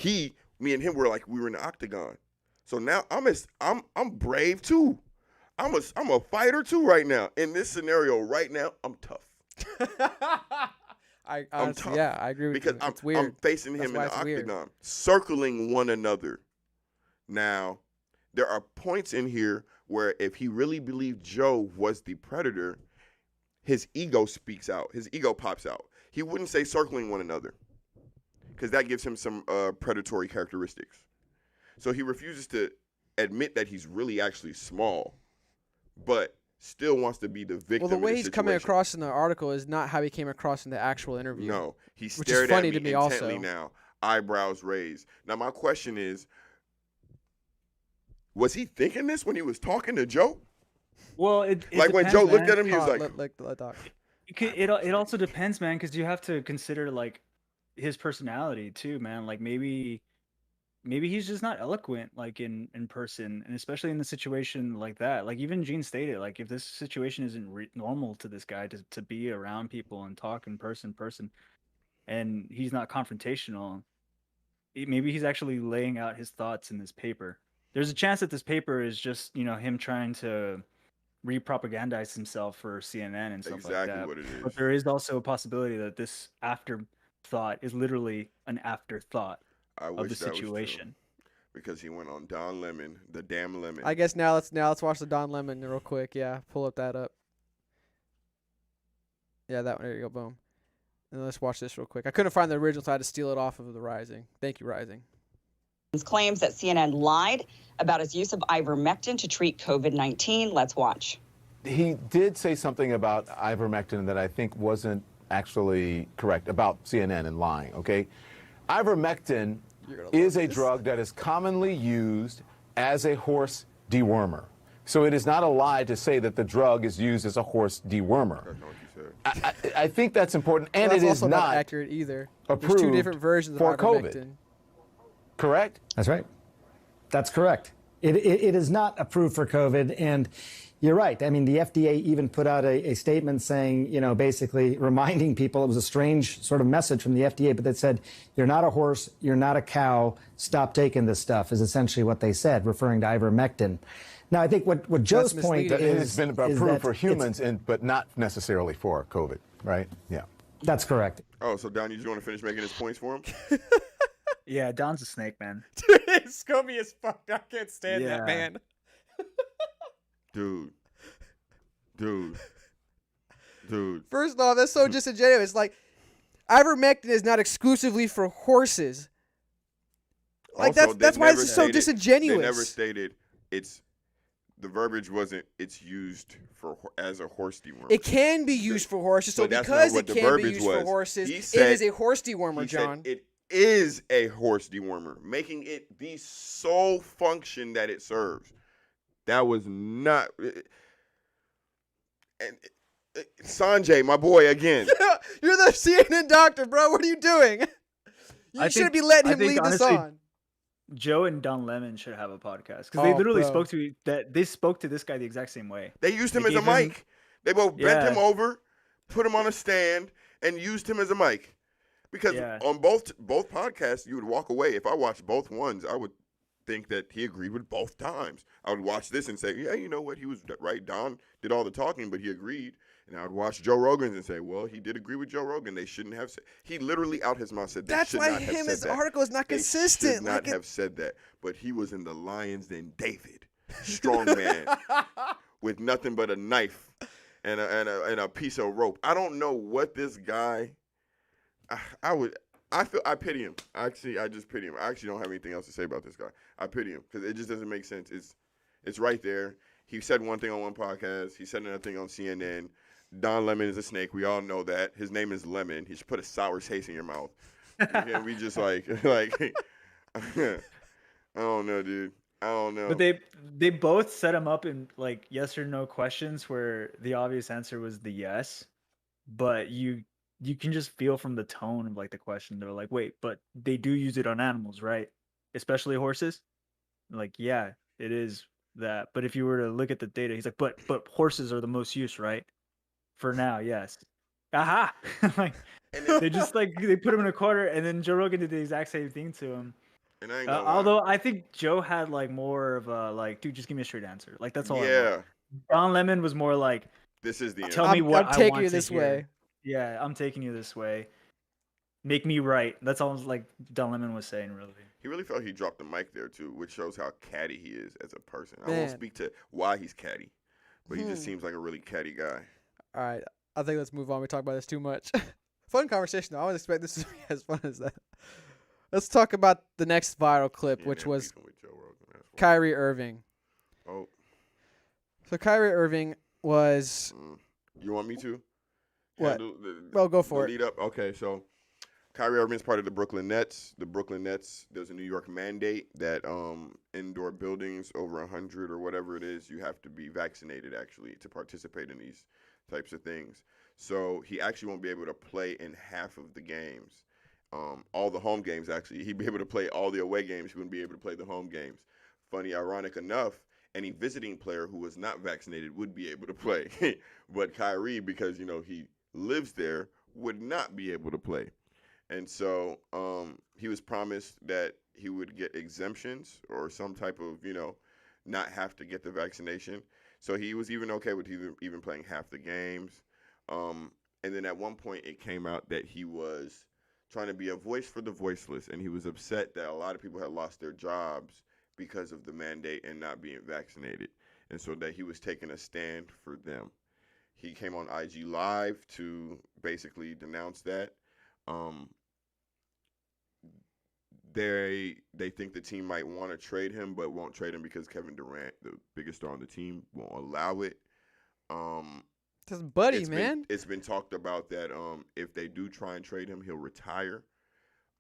Speaker 2: me and him were like we were in the octagon. So now I'm brave too. I'm a fighter too right now. In this scenario right now, I'm tough.
Speaker 1: I'm tough. Yeah, I agree with
Speaker 2: because
Speaker 1: you. It's weird.
Speaker 2: I'm facing him in the octagon, circling one another. Now, there are points in here where if he really believed Joe was the predator, his ego speaks out. His ego pops out. He wouldn't say circling one another because that gives him some predatory characteristics. So he refuses to admit that he's really actually small, but still wants to be the victim.
Speaker 1: Well, the way
Speaker 2: in
Speaker 1: he's coming across in the article is not how he came across in the actual interview.
Speaker 2: No, he
Speaker 1: which
Speaker 2: stared
Speaker 1: is funny
Speaker 2: at me
Speaker 1: to me
Speaker 2: intently
Speaker 1: also.
Speaker 2: now, eyebrows raised. Now, my question is, was he thinking this when he was talking to Joe?
Speaker 3: Well, it
Speaker 2: like when
Speaker 3: depends,
Speaker 2: Joe looked
Speaker 3: man.
Speaker 2: at him, he was like,
Speaker 1: Doc.
Speaker 3: It also depends, man, because you have to consider like his personality too, man. Like maybe he's just not eloquent like in person, and especially in the situation like that. Like even Gene stated, like if this situation isn't normal to this guy to be around people and talk in person, and he's not confrontational, maybe he's actually laying out his thoughts in this paper. There's a chance that this paper is just him trying to re-propagandize himself for CNN and stuff like that.
Speaker 2: Exactly what it is.
Speaker 3: But there is also a possibility that this afterthought is literally an afterthought
Speaker 2: I
Speaker 3: of
Speaker 2: wish
Speaker 3: the
Speaker 2: that was true,
Speaker 3: situation.
Speaker 2: because he went on Don Lemon, the damn Lemon.
Speaker 1: I guess now let's watch the Don Lemon real quick. Yeah, pull that up. Yeah, that one. There you go. Boom. And let's watch this real quick. I couldn't find the original, so I had to steal it off of the Rising. Thank you, Rising.
Speaker 6: Claims that CNN lied about his use of ivermectin to treat COVID-19. Let's watch.
Speaker 7: He did say something about ivermectin that I think wasn't actually correct about CNN and lying, okay? Ivermectin is a drug that is commonly used as a horse dewormer. So it is not a lie to say that the drug is used as a horse dewormer.
Speaker 2: That's not what you said.
Speaker 7: I think that's important, and
Speaker 1: Well,
Speaker 7: it
Speaker 1: that's
Speaker 7: is
Speaker 1: also
Speaker 7: not
Speaker 1: accurate either. There's two
Speaker 7: approved
Speaker 1: different versions
Speaker 7: for
Speaker 1: of
Speaker 7: COVID.
Speaker 1: ivermectin.
Speaker 7: Correct?
Speaker 4: That's right. That's correct. It is not approved for COVID, and you're right. I mean, the FDA even put out a statement saying, you know, basically reminding people, it was a strange sort of message from the FDA, but that said, you're not a horse, you're not a cow, stop taking this stuff, is essentially what they said, referring to ivermectin. Now, I think what Joe's
Speaker 1: That's
Speaker 4: point
Speaker 1: misleading.
Speaker 7: It
Speaker 4: is...
Speaker 7: has been
Speaker 4: is
Speaker 7: approved
Speaker 4: that
Speaker 7: for
Speaker 4: it's-
Speaker 7: humans, but not necessarily for COVID, right? Yeah.
Speaker 4: That's correct.
Speaker 2: Oh, so Don, you just want to finish making his points for him?
Speaker 3: Yeah, Don's a snake, man.
Speaker 1: Dude, it's Scummy as fuck. I can't stand that
Speaker 3: Yeah.
Speaker 1: man.
Speaker 2: Dude.
Speaker 1: First off, that's so disingenuous. Like, ivermectin is not exclusively for horses. Like,
Speaker 2: Also,
Speaker 1: that's
Speaker 2: they
Speaker 1: why
Speaker 2: never
Speaker 1: this is so
Speaker 2: stated-
Speaker 1: disingenuous.
Speaker 2: They never stated the verbiage wasn't it's used as a horse dewormer.
Speaker 1: It can be used for horses, so
Speaker 2: But that's
Speaker 1: because
Speaker 2: not
Speaker 1: it
Speaker 2: what the
Speaker 1: can be
Speaker 2: verbiage
Speaker 1: used for
Speaker 2: was.
Speaker 1: horses,
Speaker 2: He
Speaker 1: it
Speaker 2: said-
Speaker 1: is a horse dewormer,
Speaker 2: He
Speaker 1: John.
Speaker 2: said it is a horse dewormer, making it the sole function that it serves. That was not. And Sanjay, my boy, again.
Speaker 1: You're the CNN doctor, bro. What are you doing? You
Speaker 3: I
Speaker 1: shouldn't
Speaker 3: think-
Speaker 1: be letting
Speaker 3: I
Speaker 1: him
Speaker 3: think,
Speaker 1: lead this
Speaker 3: honestly,
Speaker 1: on.
Speaker 3: Joe and Don Lemon should have a podcast because they
Speaker 1: Oh,
Speaker 3: literally
Speaker 1: bro.
Speaker 3: spoke to this guy the exact same way.
Speaker 2: They used him
Speaker 3: They
Speaker 2: as a
Speaker 3: gave him-
Speaker 2: mic. They both bent
Speaker 3: Yeah.
Speaker 2: him over, put him on a stand, and used him as a mic. Because
Speaker 3: Yeah.
Speaker 2: on both podcasts, you would walk away. If I watched both ones, I would think that he agreed with both times. I would watch this and say, yeah, you know what? He was right. Don did all the talking, but he agreed. And I would watch Joe Rogan's and say, well, he did agree with Joe Rogan. They shouldn't have said. He literally out his mouth said they
Speaker 1: That's
Speaker 2: should
Speaker 1: why
Speaker 2: not have said
Speaker 1: his
Speaker 2: that.
Speaker 1: article is not
Speaker 2: They
Speaker 1: consistent.
Speaker 2: should not
Speaker 1: Like
Speaker 2: have said that. But he was in the Lions Den David, strong man, with nothing but a knife and a piece of rope. I don't know what this guy. I pity him. Actually, I just pity him. I actually don't have anything else to say about this guy. I pity him because it just doesn't make sense. It's right there. He said one thing on one podcast. He said another thing on CNN. Don Lemon is a snake. We all know that. His name is Lemon. He should put a sour taste in your mouth. And we just like I don't know, dude. I don't know.
Speaker 3: But they both set him up in like yes or no questions where the obvious answer was the yes, but you can just feel from the tone of like the question they're like, wait, but they do use it on animals, right? Especially horses. Like, yeah, it is that. But if you were to look at the data, he's like, but horses are the most used, right? For now, yes. Aha! Like they just like they put him in a corner, and then Joe Rogan did the exact same thing to him.
Speaker 2: And I ain't gonna lie.
Speaker 3: Although I think Joe had like more of a like, dude, just give me a straight answer. Like that's all. I want.
Speaker 2: Yeah,
Speaker 3: Don Lemon was more like,
Speaker 2: this is the end.
Speaker 3: tell me what
Speaker 1: I'm
Speaker 3: I
Speaker 1: taking
Speaker 3: want
Speaker 1: you
Speaker 3: to
Speaker 1: this
Speaker 3: hear.
Speaker 1: way.
Speaker 3: Yeah, I'm taking you this way. Make me right. That's all like Don Lemon was saying, really.
Speaker 2: He really felt he dropped the mic there too, which shows how catty he is as a person. I won't
Speaker 1: Man.
Speaker 2: speak to why he's catty, but he just seems like a really catty guy.
Speaker 1: All right, I think let's move on. We talk about this too much. Fun conversation, though. I wasn't expect this to be as fun as that. Let's talk about the next viral clip,
Speaker 2: Yeah,
Speaker 1: which
Speaker 2: they're
Speaker 1: was
Speaker 2: beefing with Joe Rogan, that's why.
Speaker 1: Kyrie Irving.
Speaker 2: Oh,
Speaker 1: So Kyrie Irving was
Speaker 2: you want me to?
Speaker 1: What?
Speaker 2: handle
Speaker 1: Well, go
Speaker 2: the
Speaker 1: for it.
Speaker 2: lead up. Okay, so Kyrie Irving is part of the Brooklyn Nets. The Brooklyn Nets, there's a New York mandate that indoor buildings over 100 or whatever it is, you have to be vaccinated actually to participate in these types of things. So he actually won't be able to play in half of the games. All the home games, actually. He'd be able to play all the away games. He wouldn't be able to play the home games. Funny, ironic enough, any visiting player who was not vaccinated would be able to play. But Kyrie, because, he lives there, would not be able to play. And so he was promised that he would get exemptions or some type of, not have to get the vaccination. So he was even okay with even playing half the games. And then at one point it came out that he was trying to be a voice for the voiceless, and he was upset that a lot of people had lost their jobs because of the mandate and not being vaccinated, and so that he was taking a stand for them. he came on IG Live to basically denounce that. Um, they think the team might want to trade him, but won't trade him because Kevin Durant, the biggest star on the team, won't allow it.
Speaker 1: This buddy, man.
Speaker 2: It's been talked about that if they do try and trade him, he'll retire.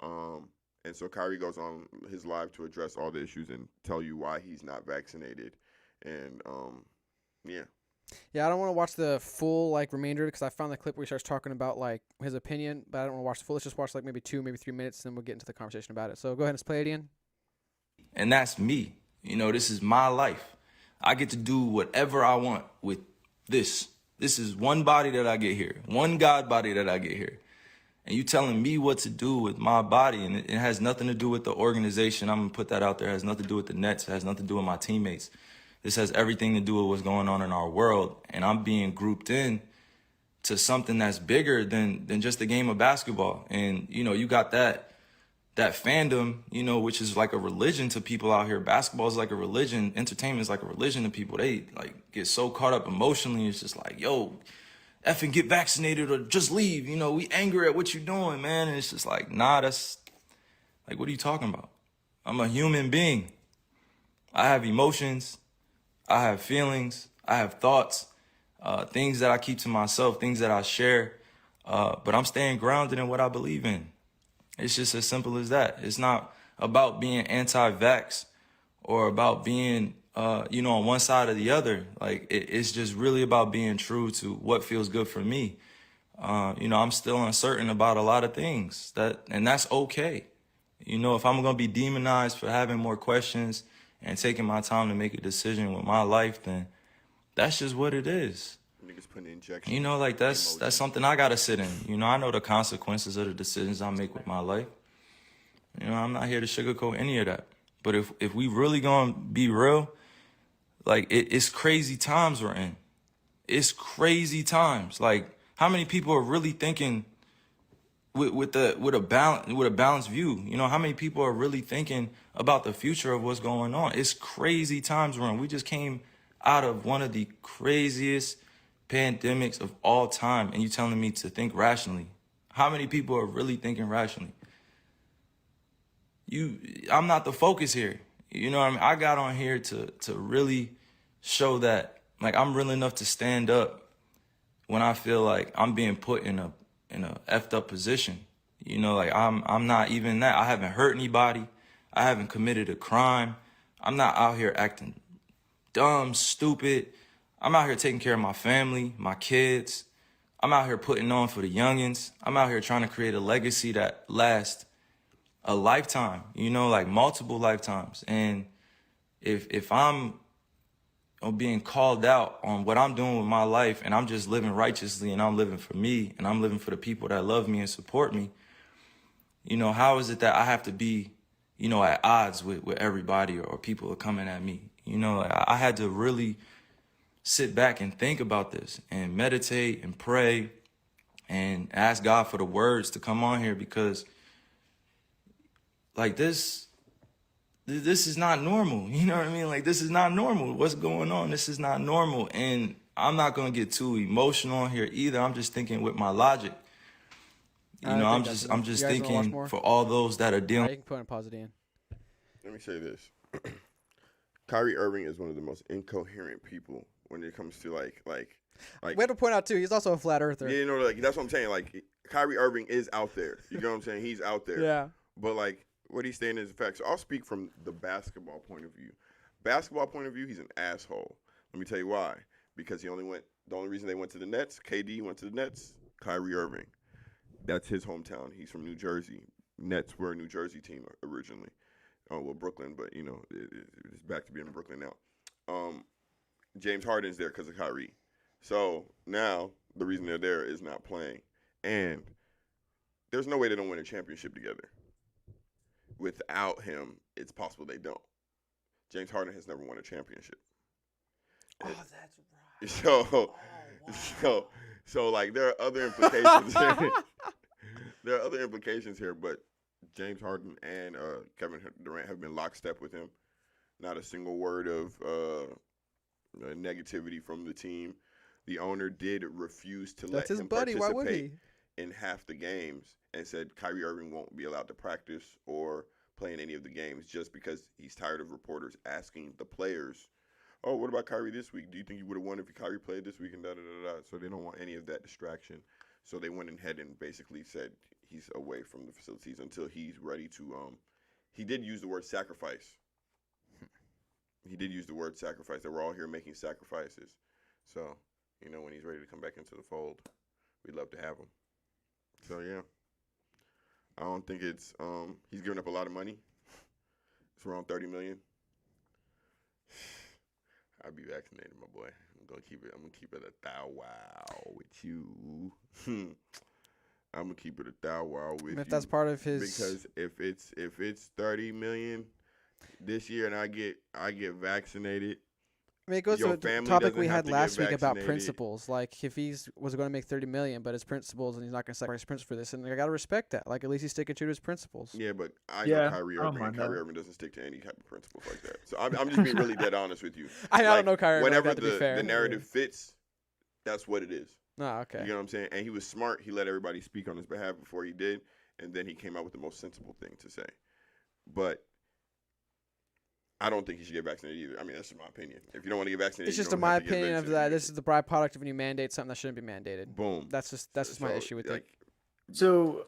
Speaker 2: And so Kyrie goes on his live to address all the issues and tell you why he's not vaccinated. And yeah.
Speaker 1: Yeah, I don't want to watch the full remainder because I found the clip where he starts talking about his opinion, but I don't want to watch the full. Let's just watch maybe 2, maybe 3 minutes, and then we'll get into the conversation about it. So go ahead and play it again.
Speaker 8: And that's me. This is my life. I get to do whatever I want with this. This is one body that I get here, one God body that I get here. And you telling me what to do with my body, and it has nothing to do with the organization. I'm going to put that out there. It has nothing to do with the Nets. It has nothing to do with my teammates. This has everything to do with what's going on in our world. And I'm being grouped in to something that's bigger than just a game of basketball. And, you got that fandom, which is like a religion to people out here. Basketball is like a religion. Entertainment is like a religion to people. They get so caught up emotionally. It's just like, yo, effing get vaccinated or just leave. We angry at what you're doing, man. And it's just like, nah, that's what are you talking about? I'm a human being. I have emotions. I have feelings. I have thoughts, things that I keep to myself, things that I share. But I'm staying grounded in what I believe in. It's just as simple as that. It's not about being anti-vax or about being, on one side or the other. It's just really about being true to what feels good for me. I'm still uncertain about a lot of things, and that's okay. If I'm going to be demonized for having more questions and taking my time to make a decision with my life, then that's just what it is.
Speaker 2: Niggas putting injections.
Speaker 8: That's something I gotta sit in. I know the consequences of the decisions I make with my life. I'm not here to sugarcoat any of that. But if we really gonna be real, it's crazy times we're in. It's crazy times. How many people are really thinking with a balanced view? How many people are really thinking about the future of what's going on? It's crazy times we're in. We just came out of one of the craziest pandemics of all time, and you telling me to think rationally. How many people are really thinking rationally? I'm not the focus here. I got on here to really show that I'm real enough to stand up when I feel like I'm being put in a effed up position. I'm not even that. I haven't hurt anybody. I haven't committed a crime. I'm not out here acting dumb, stupid. I'm out here taking care of my family, my kids. I'm out here putting on for the youngins. I'm out here trying to create a legacy that lasts a lifetime, multiple lifetimes. And if I'm being called out on what I'm doing with my life and I'm just living righteously and I'm living for me and I'm living for the people that love me and support me, how is it that I have to be, at odds with everybody or people are coming at me? I had to really sit back and think about this and meditate and pray and ask God for the words to come on here, because this is not normal. You know what I mean? This is not normal. What's going on? This is not normal. And I'm not going to get too emotional here either. I'm just thinking with my logic. I'm just thinking for all those that are dealing.
Speaker 1: You can put on pause it in.
Speaker 2: Let me say this. Kyrie Irving is one of the most incoherent people when it comes to we
Speaker 1: have to point out too, he's also a flat earther.
Speaker 2: Yeah, that's what I'm saying. Kyrie Irving is out there. You know what I'm saying? He's out there.
Speaker 1: Yeah.
Speaker 2: But what he's saying is facts. So I'll speak from the basketball point of view. Basketball point of view, he's an asshole. Let me tell you why. Because the only reason they went to the Nets, KD went to the Nets, Kyrie Irving. That's his hometown. He's from New Jersey. Nets were a New Jersey team originally. Brooklyn, but it's back to being Brooklyn now. James Harden's there because of Kyrie. So now the reason they're there is not playing. And there's no way they don't win a championship together. Without him, it's possible they don't. James Harden has never won a championship.
Speaker 1: Oh, that's right.
Speaker 2: So there are other implications here. There are other implications here, but James Harden and Kevin Durant have been lockstep with him. Not a single word of negativity from the team. the owner did refuse to
Speaker 1: That's
Speaker 2: let
Speaker 1: his
Speaker 2: him
Speaker 1: buddy. Why would
Speaker 2: participate
Speaker 1: he?
Speaker 2: in half the games and said Kyrie Irving won't be allowed to practice or play in any of the games just because he's tired of reporters asking the players, oh, what about Kyrie this week? Do you think you would have won if Kyrie played this week? And da-da-da-da. So they don't want any of that distraction. So they went ahead and basically said he's away from the facilities until he's ready to he did use the word sacrifice. He did use the word sacrifice. That we're all here making sacrifices. So, you know, when he's ready to come back into the fold, we'd love to have him. So, yeah. I don't think it's he's giving up a lot of money. It's around $30 million. I'll be vaccinated, my boy. I'm gonna keep it a thou wow with you. I'm gonna keep it a thou wow with you.
Speaker 1: If that's part of his,
Speaker 2: because if it's 30 million this year and I get vaccinated,
Speaker 1: I mean, it goes
Speaker 2: your
Speaker 1: to the
Speaker 2: family
Speaker 1: topic
Speaker 2: doesn't
Speaker 1: we
Speaker 2: have
Speaker 1: had
Speaker 2: to
Speaker 1: last
Speaker 2: get
Speaker 1: week about
Speaker 2: vaccinated.
Speaker 1: principles. Like, if he's was going to make 30 million, but his principles, and he's not going to sacrifice principles for this, and I got to respect that. Like, at least he's sticking true to his principles.
Speaker 2: Yeah, but I
Speaker 3: Yeah,
Speaker 2: know Kyrie
Speaker 3: I don't
Speaker 2: Irving, and
Speaker 3: mind
Speaker 2: Kyrie
Speaker 3: that.
Speaker 2: Irving doesn't stick to any type of principles like that. So I'm just being really dead honest with you.
Speaker 1: I
Speaker 2: Like,
Speaker 1: don't know Kyrie Irving like
Speaker 2: whenever
Speaker 1: that, to be fair.
Speaker 2: the narrative fits, that's what it is.
Speaker 1: Oh, okay.
Speaker 2: You know what I'm saying? And he was smart. He let everybody speak on his behalf before he did, and then he came out with the most sensible thing to say. But I don't think he should get vaccinated either. I mean, that's just my opinion. If you don't want to get vaccinated,
Speaker 1: It's
Speaker 2: you
Speaker 1: just
Speaker 2: don't
Speaker 1: my
Speaker 2: have to get
Speaker 1: opinion of
Speaker 2: vaccinated
Speaker 1: that.
Speaker 2: either.
Speaker 1: This is the byproduct of when you mandate something that shouldn't be mandated.
Speaker 2: Boom.
Speaker 1: That's just my
Speaker 2: So,
Speaker 1: issue with it.
Speaker 2: like,
Speaker 3: So,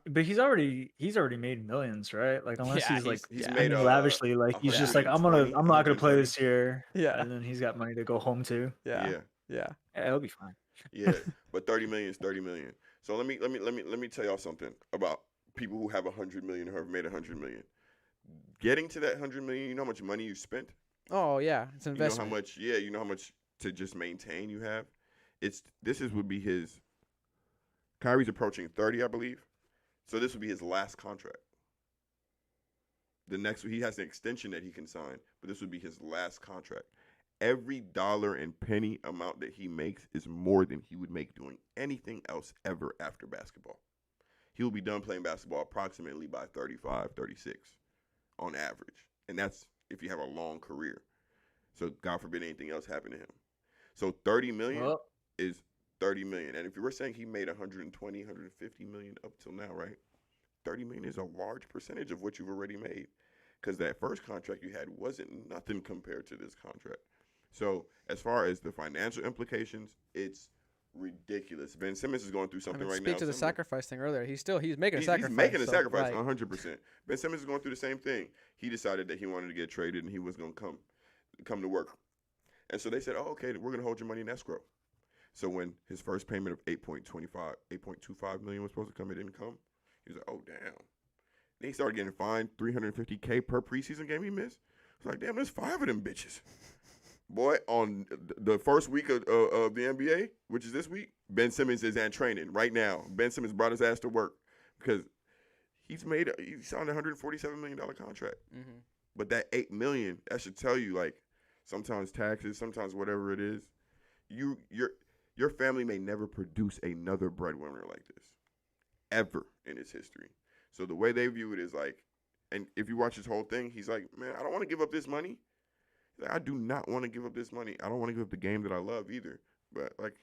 Speaker 3: but he's already made millions, right? Like unless
Speaker 1: Yeah,
Speaker 3: he's like
Speaker 2: he's
Speaker 3: I
Speaker 2: made
Speaker 3: mean, lavishly, like he's just like I'm not gonna
Speaker 2: 120,
Speaker 3: play this year.
Speaker 1: Yeah.
Speaker 3: And then he's got money to go home to.
Speaker 1: Yeah.
Speaker 2: Yeah.
Speaker 3: Yeah, it'll be fine.
Speaker 2: Yeah, but 30 million is 30 million. So let me tell y'all something about people who have 100 million or have made 100 million. Getting to that 100 million, you know how much money you spent?
Speaker 1: Oh yeah, it's an
Speaker 2: You know
Speaker 1: investment.
Speaker 2: how much to just maintain you have? Would be his Kyrie's approaching 30, I believe. So this would be his last contract. The next he has an extension that he can sign, but this would be his last contract. Every dollar and penny amount that he makes is more than he would make doing anything else ever after basketball. He will be done playing basketball approximately by 35, 36 on average. And that's if you have a long career. So God forbid anything else happen to him. So 30 million
Speaker 3: Well,
Speaker 2: is 30 million. And if you were saying he made 120, 150 million up till now, right? 30 million is a large percentage of what you've already made. Because that first contract you had wasn't nothing compared to this contract. So as far as the financial implications, it's ridiculous. Ben Simmons is going through something right now.
Speaker 1: Speak to the sacrifice thing earlier. He's making a sacrifice.
Speaker 2: He's making a
Speaker 1: so,
Speaker 2: sacrifice,
Speaker 1: like,
Speaker 2: 100%. Ben Simmons is going through the same thing. He decided that he wanted to get traded and he was going to come to work. And so they said, oh, okay, we're going to hold your money in escrow. So when his first payment of 8.25 million was supposed to come, it didn't come. He was like, oh, damn. Then he started getting fined $350K per preseason game he missed. I was like, damn, there's 5 of them bitches. Boy, on the first week of the NBA, which is this week, Ben Simmons is at training right now. Ben Simmons brought his ass to work because he signed a $147 million contract.
Speaker 1: Mm-hmm.
Speaker 2: But that $8 million, that should tell you, like, sometimes taxes, sometimes whatever it is, your family may never produce another breadwinner like this ever in its history. So the way they view it is like, and if you watch his whole thing, he's like, man, I don't want to give up this money. I do not want to give up this money. I don't want to give up the game that I love either. But, like,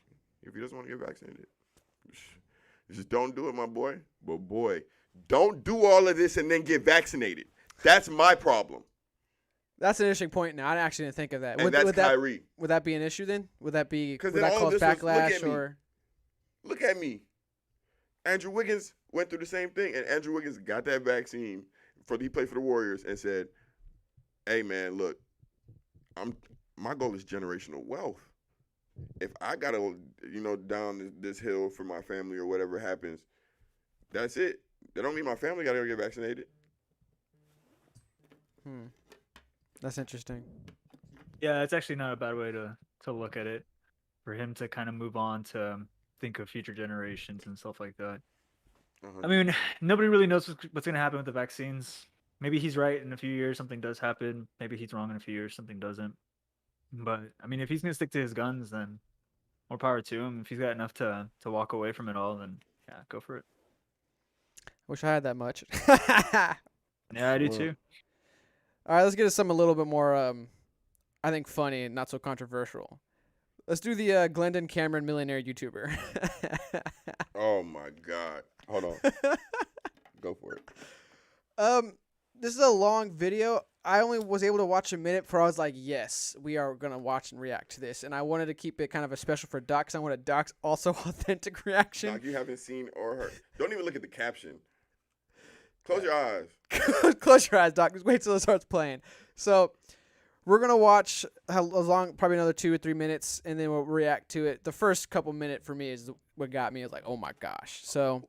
Speaker 2: if he doesn't want to get vaccinated, just don't do it, my boy. But, boy, don't do all of this and then get vaccinated. That's my problem.
Speaker 1: That's an interesting point. Now I actually didn't think of that.
Speaker 2: And that's Kyrie.
Speaker 1: Would that be an issue then? Would that
Speaker 2: Because
Speaker 1: would
Speaker 2: then
Speaker 1: that
Speaker 2: all of
Speaker 1: cause
Speaker 2: this was,
Speaker 1: backlash or?
Speaker 2: Look at me. Andrew Wiggins went through the same thing, and Andrew Wiggins got that vaccine he played for the Warriors and said, hey, man, look, my goal is generational wealth. If I gotta, down this hill for my family or whatever happens, that's it. That don't mean my family gotta go get vaccinated.
Speaker 1: That's interesting.
Speaker 3: yeah, it's actually not a bad way to look at it. For him to kind of move on to think of future generations and stuff like that.
Speaker 2: Uh-huh.
Speaker 3: I mean, nobody really knows what's going to happen with the vaccines. Maybe he's right in a few years, something does happen. Maybe he's wrong in a few years, something doesn't. But I mean, if he's going to stick to his guns, then more power to him. If he's got enough to walk away from it all, then yeah, go for it.
Speaker 1: Wish I had that much.
Speaker 3: Yeah, I do too.
Speaker 1: All right, let's get to something a little bit more, I think, funny and not so controversial. Let's do the Glendon Cameron millionaire YouTuber.
Speaker 2: Oh my God. Hold on. Go for it.
Speaker 1: This is a long video. I only was able to watch a minute before I was like, yes, we are going to watch and react to this. And I wanted to keep it kind of a special for Doc because I wanted Doc's also authentic reaction.
Speaker 2: Doc, you haven't seen or heard. Don't even look at the caption. Close your eyes.
Speaker 1: Close your eyes, Doc. Just wait till it starts playing. So we're going to watch how long, probably another 2 or 3 minutes, and then we'll react to it. The first couple minutes for me is what got me. I was like, oh my gosh. So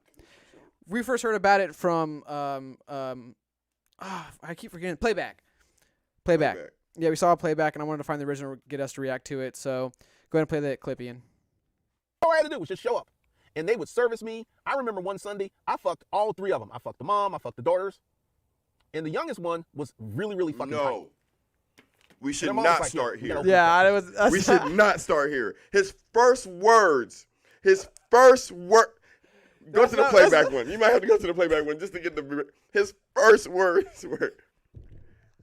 Speaker 1: we first heard about it from, I keep forgetting, Playback. Yeah, we saw a Playback, and I wanted to find the original, get us to react to it. So go ahead and play that clip, Ian.
Speaker 9: All I had to do was just show up, and they would service me. I remember one Sunday, I fucked all 3 of them. I fucked the mom, I fucked the daughters, and the youngest one was really, really fucking tight.
Speaker 2: No. We should
Speaker 9: And I'm
Speaker 2: not
Speaker 9: always like,
Speaker 2: start
Speaker 9: you
Speaker 2: here.
Speaker 9: gotta
Speaker 1: Yeah, I was.
Speaker 2: We should not start here. His first words. Go to the playback one. You might have to go to the playback one just to get his first words were,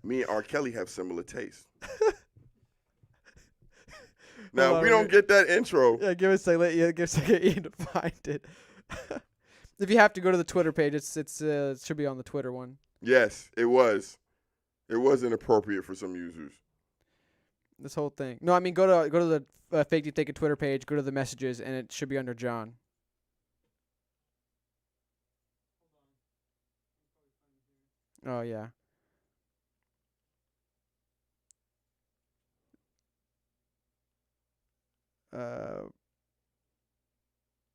Speaker 2: me and R. Kelly have similar tastes. Now, if we don't get that intro.
Speaker 1: Yeah, give us a second. Yeah, give us a second Ian to find it. If you have to go to the Twitter page, it should be on the Twitter one.
Speaker 2: Yes, it was. It was inappropriate for some users.
Speaker 1: This whole thing. No, I mean go to the Fake Deep Take It Twitter page. Go to the messages, and it should be under John. Oh yeah.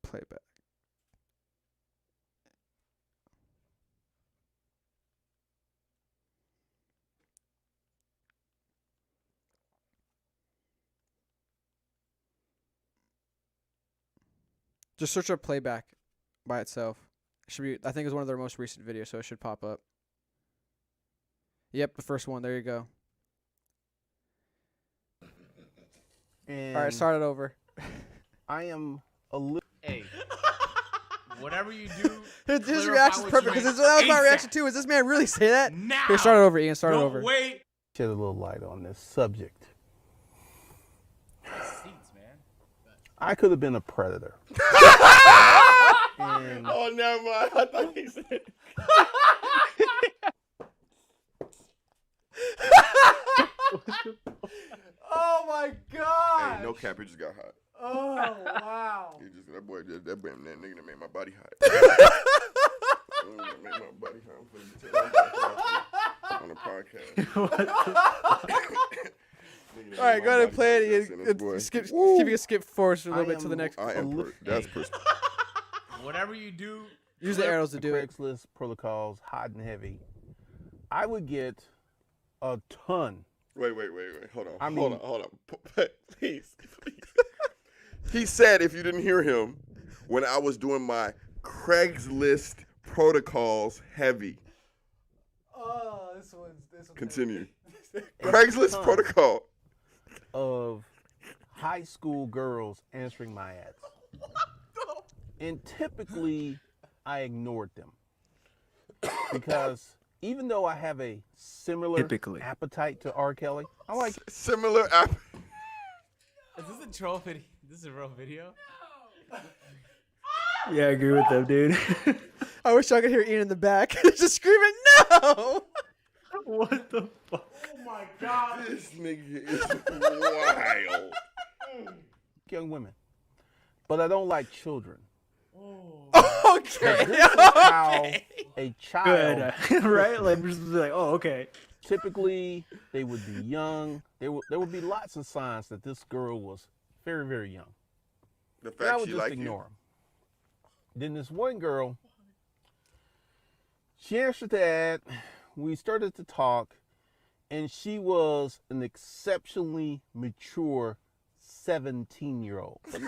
Speaker 1: Playback. Just search up Playback by itself. It should be. I think it's one of their most recent videos, so it should pop up. Yep, the first one. There you go.
Speaker 9: And
Speaker 1: All right, start it over.
Speaker 9: I am a little.
Speaker 10: Hey, whatever you do,
Speaker 1: His reaction's perfect because that was my reaction too. Is this man really say that?
Speaker 10: now.
Speaker 1: Here, start it over, Ian. Start it
Speaker 10: Don't
Speaker 1: over.
Speaker 10: wait.
Speaker 9: Shed a little light on this subject.
Speaker 10: Seats, man.
Speaker 9: I could have been a predator. And
Speaker 2: Oh, never mind. I thought he said.
Speaker 1: Oh my God!
Speaker 2: Hey, no cap. It just got hot.
Speaker 1: Oh wow!
Speaker 2: That nigga that made my body hot. That made my body hot on the podcast.
Speaker 1: All right, go ahead and play it. Skip, keeping a skip forward for a little bit to the next.
Speaker 2: I am. That's
Speaker 10: Whatever you do,
Speaker 1: Use the arrows to do it.
Speaker 9: Craigslist protocols, hot and heavy. I would get a ton.
Speaker 2: Wait. Hold on.
Speaker 9: I mean-
Speaker 2: Hold on. Please. He said, if you didn't hear him, when I was doing my Craigslist protocols heavy.
Speaker 1: Oh, this one's.
Speaker 2: Continue. Craigslist protocol.
Speaker 9: Of high school girls answering my ads. And typically, I ignored them. Because even though I have a similar appetite to R. Kelly, I like
Speaker 2: Similar
Speaker 10: is this a troll video? This is a real video.
Speaker 3: Yeah, I agree with them, dude.
Speaker 1: I wish I could hear Ian in the back just screaming, "No!"
Speaker 3: What the fuck?
Speaker 10: Oh my God.
Speaker 2: This nigga is wild.
Speaker 9: young women. But I don't like children.
Speaker 1: Okay.
Speaker 9: This is how a child
Speaker 3: Good, right? Like, just be like, oh, okay.
Speaker 9: typically they would be young. There would be lots of signs that this girl was very, very young.
Speaker 2: The
Speaker 9: And I
Speaker 2: fact
Speaker 9: would
Speaker 2: she
Speaker 9: just
Speaker 2: like
Speaker 9: ignore
Speaker 2: you.
Speaker 9: them. Then this one girl, she answered the ad. We started to talk, and she was an exceptionally mature 17-year-old. This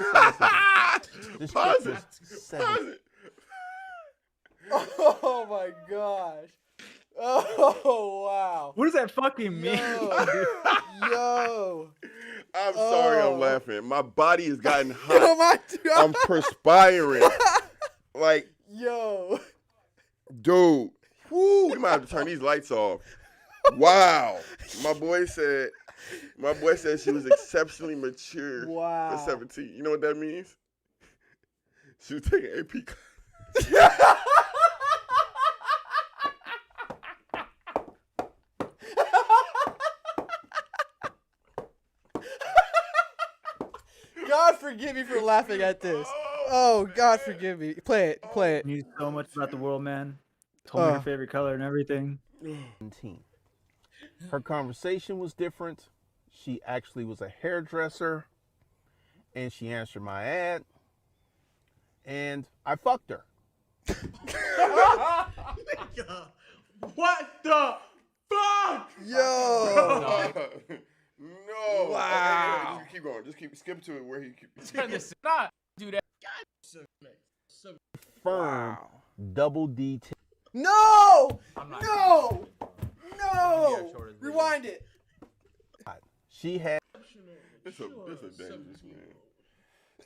Speaker 9: chick
Speaker 2: Pause
Speaker 9: was
Speaker 2: it.
Speaker 9: 17.
Speaker 2: Pause it.
Speaker 1: Oh my gosh. Oh wow.
Speaker 3: What does that fucking mean?
Speaker 1: Yo.
Speaker 2: I'm sorry I'm laughing. My body has gotten hot.
Speaker 1: Oh my
Speaker 2: I'm
Speaker 1: God.
Speaker 2: perspiring. Like,
Speaker 1: Yo.
Speaker 2: dude. Woo, we might have to turn these lights off. Wow. My boy said My boy said she was exceptionally mature
Speaker 1: Wow.
Speaker 2: for 17. You know what that means? She was taking AP class.
Speaker 1: God forgive me for laughing at this. Oh, God forgive me. Play it. Play it.
Speaker 3: Knew so much about the world, man. Told me her
Speaker 1: Uh.
Speaker 3: favorite color and everything.
Speaker 9: 17. Her conversation was different. She actually was a hairdresser, and she answered my ad, and I fucked her.
Speaker 10: What the fuck?
Speaker 1: Yo.
Speaker 2: No.
Speaker 1: Wow.
Speaker 2: Okay, keep going. Just skip to it where he keep.
Speaker 10: Turn this. Not do that.
Speaker 9: Firm, double D.
Speaker 1: No!
Speaker 10: I'm not.
Speaker 1: No!
Speaker 10: Yeah,
Speaker 1: No!
Speaker 10: short as
Speaker 1: Rewind it.
Speaker 9: She had,
Speaker 2: This a dangerous man.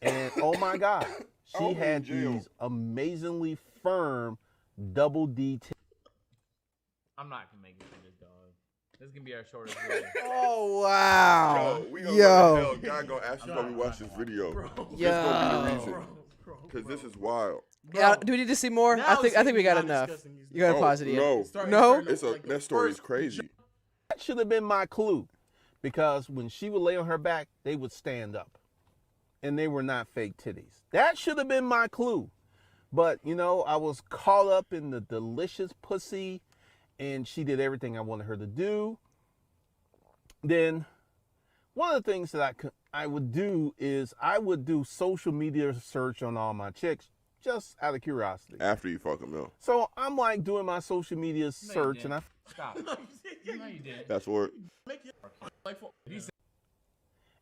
Speaker 9: and oh my God,
Speaker 2: I
Speaker 9: she
Speaker 2: hope he's in
Speaker 9: had
Speaker 2: jail.
Speaker 9: these amazingly firm double D.
Speaker 10: I'm not gonna make it through this, dog. This is gonna be our shortest video.
Speaker 1: Oh, wow.
Speaker 2: Yo, we gonna
Speaker 1: Yo.
Speaker 2: God gonna ask you when we watch this video. This
Speaker 1: Yo.
Speaker 2: gonna be the reason. Because this is wild.
Speaker 1: Yeah, do we need to see more?
Speaker 10: Now
Speaker 1: I
Speaker 10: it's
Speaker 1: think
Speaker 10: getting
Speaker 1: we got
Speaker 10: beyond
Speaker 1: enough.
Speaker 10: disgusting. He's
Speaker 1: You gotta
Speaker 2: Oh,
Speaker 1: pause it again.
Speaker 2: no.
Speaker 1: No?
Speaker 2: That story is crazy.
Speaker 9: That should have been my clue, because when she would lay on her back, they would stand up, and they were not fake titties. That should have been my clue. But, you know, I was caught up in the delicious pussy, and she did everything I wanted her to do. Then one of the things that I would do is I would do social media search on all my chicks, just out of curiosity.
Speaker 2: After you fuck him, though.
Speaker 9: So I'm like doing my social media search, and I
Speaker 10: Stop. No, you didn't.
Speaker 2: That's word.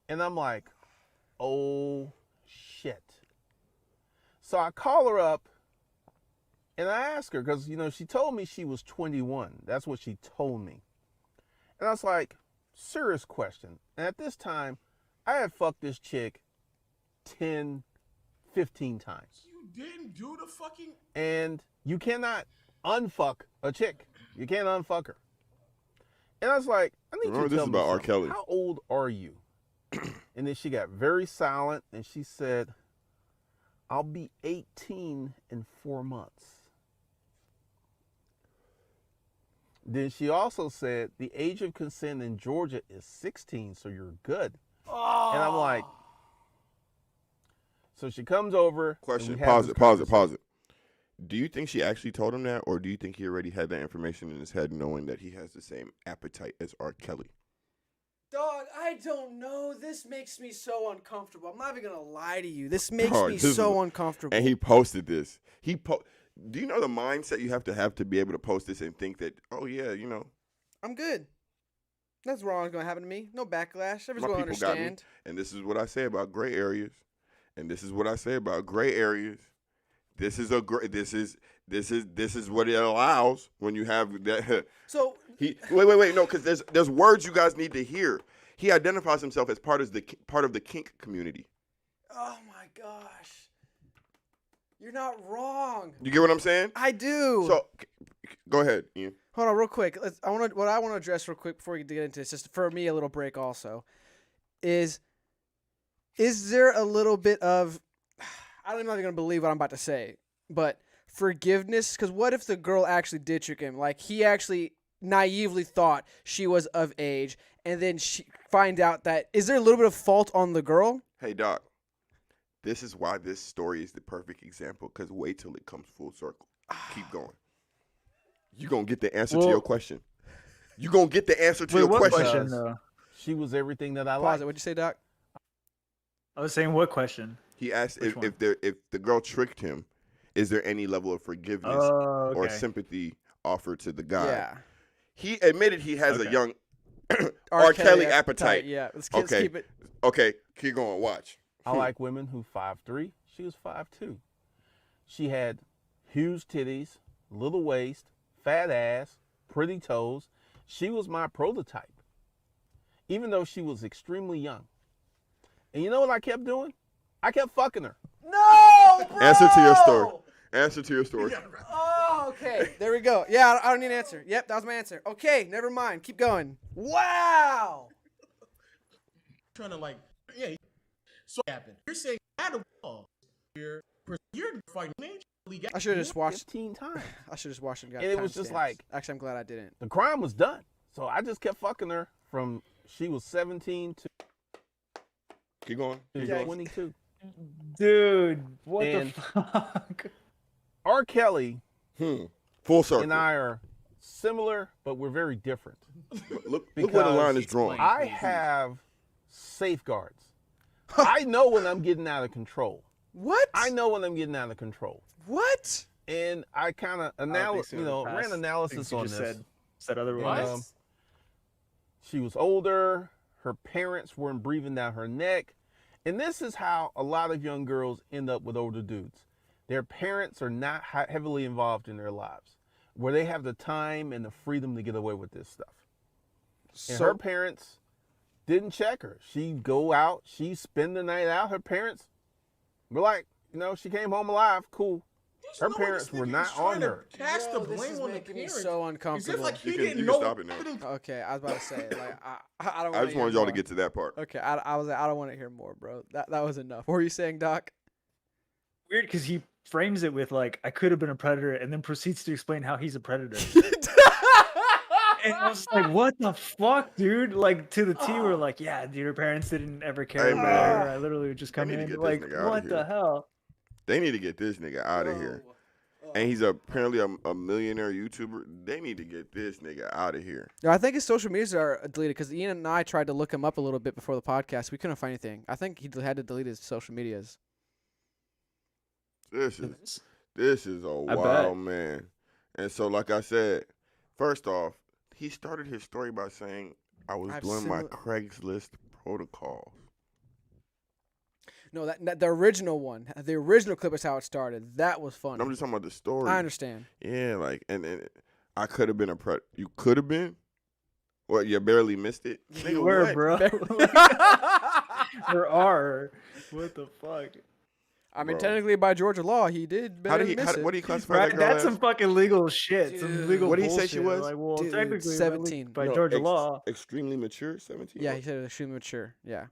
Speaker 9: And I'm like, oh shit. So I call her up and I ask her, because, you know, she told me she was 21. That's what she told me. And I was like, serious question. And at this time, I had fucked this chick 10, 15 times.
Speaker 5: You didn't do the fucking.
Speaker 9: And you cannot unfuck a chick. You can't unfuck her. And I was like, I need
Speaker 2: Remember,
Speaker 9: you to
Speaker 2: this
Speaker 9: tell
Speaker 2: is
Speaker 9: me
Speaker 2: about R.
Speaker 9: something.
Speaker 2: Kelly.
Speaker 9: How old are you? And then she got very silent and she said, I'll be 18 in 4 months. Then she also said the age of consent in Georgia is 16, so you're good.
Speaker 1: Oh.
Speaker 9: And I'm like, so she comes over. and
Speaker 2: Question.
Speaker 9: we have
Speaker 2: Pause
Speaker 9: this
Speaker 2: it. Pause it.
Speaker 9: conversation.
Speaker 2: Pause it. Do you think she actually told him that, or do you think he already had that information in his head, knowing that he has the same appetite as R. Kelly?
Speaker 1: Dog, I don't know. This makes me so uncomfortable. I'm not even gonna lie to you. This makes
Speaker 2: Dog,
Speaker 1: me
Speaker 2: this
Speaker 1: so
Speaker 2: is-
Speaker 1: uncomfortable.
Speaker 2: And he posted this. Do you know the mindset you have to be able to post this and think that, oh yeah, you know,
Speaker 1: I'm good. Nothing's wrong going to happen to me. No backlash. Everyone's
Speaker 2: my
Speaker 1: going to
Speaker 2: people got me.
Speaker 1: understand.
Speaker 2: And this is what I say about gray areas. And this is what I say about gray areas. This is what it allows when you have that.
Speaker 1: So
Speaker 2: Wait. No, because there's words you guys need to hear. He identifies himself as part of the kink community.
Speaker 1: oh my gosh, you're not wrong.
Speaker 2: You get what I'm saying?
Speaker 1: I do.
Speaker 2: So, go ahead, Ian.
Speaker 1: Hold on, real quick. What I want to address real quick before we get into this, just for me a little break also, is there a little bit of, I'm not even gonna believe what I'm about to say, but forgiveness? Because what if the girl actually did trick him? Like he actually naively thought she was of age, and then she find out that, is there a little bit of fault on the girl?
Speaker 2: Hey, Doc. This is why this story is the perfect example, because wait till it comes full circle. Keep going. You're going to get the answer to your question. You're going to get the answer to your
Speaker 3: what
Speaker 2: question.
Speaker 3: question though?
Speaker 9: She was everything that I
Speaker 1: Pause
Speaker 9: liked.
Speaker 1: it. What'd you say, Doc?
Speaker 3: I was saying what question?
Speaker 2: He asked
Speaker 3: Which
Speaker 2: if the girl tricked him, is there any level of forgiveness
Speaker 3: Oh,
Speaker 2: or
Speaker 3: okay.
Speaker 2: sympathy offered to the guy?
Speaker 1: Yeah.
Speaker 2: He admitted he has a
Speaker 3: Okay.
Speaker 2: young R. Kelly appetite.
Speaker 1: Yeah. Let's
Speaker 2: Okay.
Speaker 1: keep it.
Speaker 2: Okay, keep going. Watch.
Speaker 9: I like women who 5'3". She was 5'2". She had huge titties, little waist, fat ass, pretty toes. She was my prototype, even though she was extremely young. And you know what I kept doing? I kept fucking her.
Speaker 1: No, bro!
Speaker 2: Answer to your story. Answer to your story.
Speaker 1: Oh, okay. There we go. Yeah, I don't need an answer. Yep, that was my answer. Okay, never mind. Keep going. Wow.
Speaker 11: trying to like, yeah. So what happened? You're saying at a wall here, you're fighting nature.
Speaker 1: I should have just watched
Speaker 9: 15 times.
Speaker 1: I should just watch and got
Speaker 9: And it was just
Speaker 1: timestamps.
Speaker 9: like,
Speaker 1: actually, I'm glad I didn't.
Speaker 9: the crime was done. So I just kept fucking her from she was 17 to
Speaker 2: Keep going.
Speaker 9: she was 22.
Speaker 3: Dude, what
Speaker 9: And
Speaker 3: the fuck?
Speaker 9: R. Kelly
Speaker 2: Full circle.
Speaker 9: and I are similar, but we're very different.
Speaker 2: Look where the line is
Speaker 9: Because
Speaker 2: drawn.
Speaker 9: I have safeguards. I know when I'm getting out of control.
Speaker 1: What?
Speaker 9: I know when I'm getting out of control.
Speaker 1: What?
Speaker 9: And I kind of ran analysis on this.
Speaker 3: Said otherwise.
Speaker 9: And, she was older. Her parents weren't breathing down her neck. And this is how a lot of young girls end up with older dudes. Their parents are not heavily involved in their lives, where they have the time and the freedom to get away with this stuff. And her parents didn't check her. She'd go out, she'd spend the night out. Her parents were like, she came home alive, cool. Her parents were not on her.
Speaker 11: Cast the
Speaker 1: This
Speaker 11: blame
Speaker 1: is
Speaker 11: on the
Speaker 1: making me
Speaker 11: parents.
Speaker 1: so
Speaker 11: As
Speaker 1: uncomfortable.
Speaker 11: if like he
Speaker 2: You
Speaker 11: didn't
Speaker 2: can
Speaker 11: know.
Speaker 2: stop it now.
Speaker 1: Okay, I was about to say, like, I don't.
Speaker 2: I just wanted y'all to get to that part.
Speaker 1: Okay, I was like, I don't want to hear more, bro. That was enough. What were you saying, Doc?
Speaker 3: Weird because he frames it with like, I could have been a predator, and then proceeds to explain how he's a predator. And I was like, what the fuck, dude? Like, to the T, we're like, yeah, dude, her parents didn't ever care
Speaker 2: Hey,
Speaker 3: about
Speaker 2: man.
Speaker 3: her. I literally would just come
Speaker 2: They need
Speaker 3: in.
Speaker 2: to get
Speaker 3: Like,
Speaker 2: this nigga outta
Speaker 3: what
Speaker 2: here.
Speaker 3: the hell?
Speaker 2: They need to get this nigga out of here. And he's apparently a millionaire YouTuber. They need to get this nigga out of here.
Speaker 1: No, I think his social medias are deleted because Ian and I tried to look him up a little bit before the podcast. We couldn't find anything. I think he had to delete his social medias.
Speaker 2: This is a
Speaker 3: I bet.
Speaker 2: wild man. And so, like I said, first off, he started his story by saying, I was
Speaker 1: I've
Speaker 2: doing my
Speaker 1: similar-
Speaker 2: Craigslist protocols.
Speaker 1: No, that the original one, the original clip is how it started. That was funny.
Speaker 2: I'm just talking about the story.
Speaker 1: I understand.
Speaker 2: Yeah, like, and I could have been a You could have been? What, you barely missed it? Nigga,
Speaker 3: You were,
Speaker 2: what?
Speaker 3: bro. Or are. What the fuck?
Speaker 1: I mean,
Speaker 2: Bro.
Speaker 1: technically, by Georgia law, he did.
Speaker 2: What do you classify
Speaker 3: Right,
Speaker 2: that girl
Speaker 3: that's
Speaker 2: as?
Speaker 3: some fucking legal shit.
Speaker 1: Dude.
Speaker 3: Some legal
Speaker 2: What did he say
Speaker 3: bullshit.
Speaker 2: she was?
Speaker 3: Like, well,
Speaker 1: Dude,
Speaker 3: technically,
Speaker 1: 17.
Speaker 3: by
Speaker 2: No,
Speaker 3: Georgia law.
Speaker 2: Extremely mature, 17?
Speaker 1: Yeah, he said it was extremely mature. Yeah,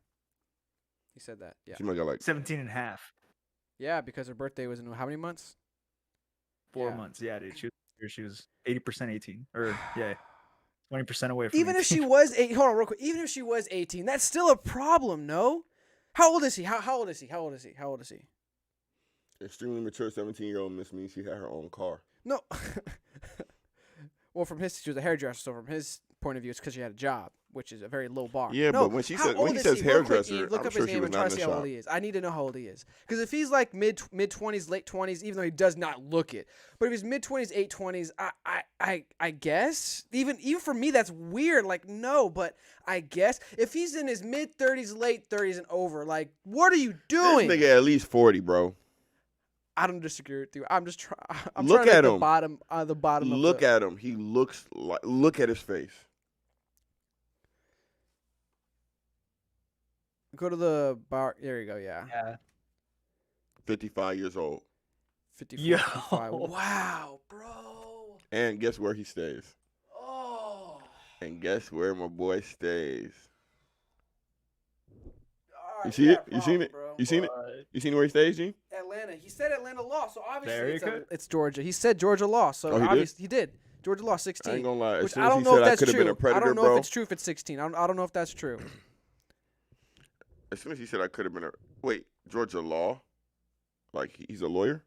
Speaker 1: he said that. Yeah,
Speaker 2: She might got like
Speaker 3: 17 and a half.
Speaker 1: yeah, because her birthday was in how many months?
Speaker 3: 4
Speaker 1: Yeah.
Speaker 3: months. Yeah, dude. She was 80% 18. Or, yeah, 20% away from
Speaker 1: Even if
Speaker 3: 18.
Speaker 1: she was hold on real quick. Even if she was 18, that's still a problem. No, how old is he? How old is he? How old is he? How old is he?
Speaker 2: extremely mature 17-year-old Miss Me. She had her own car.
Speaker 1: No. Well, from his, she was a hairdresser, so from his point of view, it's because she had a job, which is a very low bar.
Speaker 2: Yeah,
Speaker 1: no,
Speaker 2: but when
Speaker 1: how old
Speaker 2: he
Speaker 1: is
Speaker 2: says
Speaker 1: Real quick,
Speaker 2: hairdresser,
Speaker 1: Ian, look
Speaker 2: I'm
Speaker 1: up
Speaker 2: sure
Speaker 1: his
Speaker 2: she
Speaker 1: name
Speaker 2: was
Speaker 1: and try
Speaker 2: not
Speaker 1: to
Speaker 2: in
Speaker 1: see
Speaker 2: the
Speaker 1: how old
Speaker 2: shop.
Speaker 1: he is. I need to know how old he is. Because if he's like mid 20s, late 20s, even though he does not look it, but if he's mid 20s, 20s, I guess even for me that's weird. Like no, but I guess if he's in his mid 30s, late 30s, and over, like what are you doing?
Speaker 2: This nigga at least 40, bro.
Speaker 1: I don't disagree with you. I'm just trying. I'm
Speaker 2: Look
Speaker 1: trying to
Speaker 2: at
Speaker 1: hit
Speaker 2: him.
Speaker 1: the bottom.
Speaker 2: Look
Speaker 1: of the,
Speaker 2: at him. He looks like. Look at his face.
Speaker 1: Go to the bar. There you go. Yeah.
Speaker 3: Yeah.
Speaker 2: 55 years old.
Speaker 1: 54,
Speaker 3: Yo.
Speaker 1: 55. Wow, bro.
Speaker 2: And guess where he stays?
Speaker 1: Oh.
Speaker 2: And guess where my boy stays?
Speaker 1: Alright,
Speaker 2: You see
Speaker 1: yeah,
Speaker 2: it? You seen it?
Speaker 1: bro.
Speaker 2: You seen it? You seen where he stays, Gene?
Speaker 1: Atlanta. He said Atlanta law, so obviously
Speaker 3: Very
Speaker 1: it's,
Speaker 3: good.
Speaker 1: it's Georgia. He said Georgia law, so
Speaker 2: Oh, he did?
Speaker 1: obviously he did. Georgia law 16.
Speaker 2: I ain't gonna lie. As
Speaker 1: Which
Speaker 2: soon
Speaker 1: I
Speaker 2: as
Speaker 1: don't
Speaker 2: he
Speaker 1: know
Speaker 2: said
Speaker 1: if
Speaker 2: I
Speaker 1: that's
Speaker 2: could have
Speaker 1: true.
Speaker 2: been a predator,
Speaker 1: I don't know
Speaker 2: bro.
Speaker 1: if it's true if it's 16. I don't know if that's true.
Speaker 2: As soon as he said I could have been a. Wait, Georgia law? Like he's a lawyer?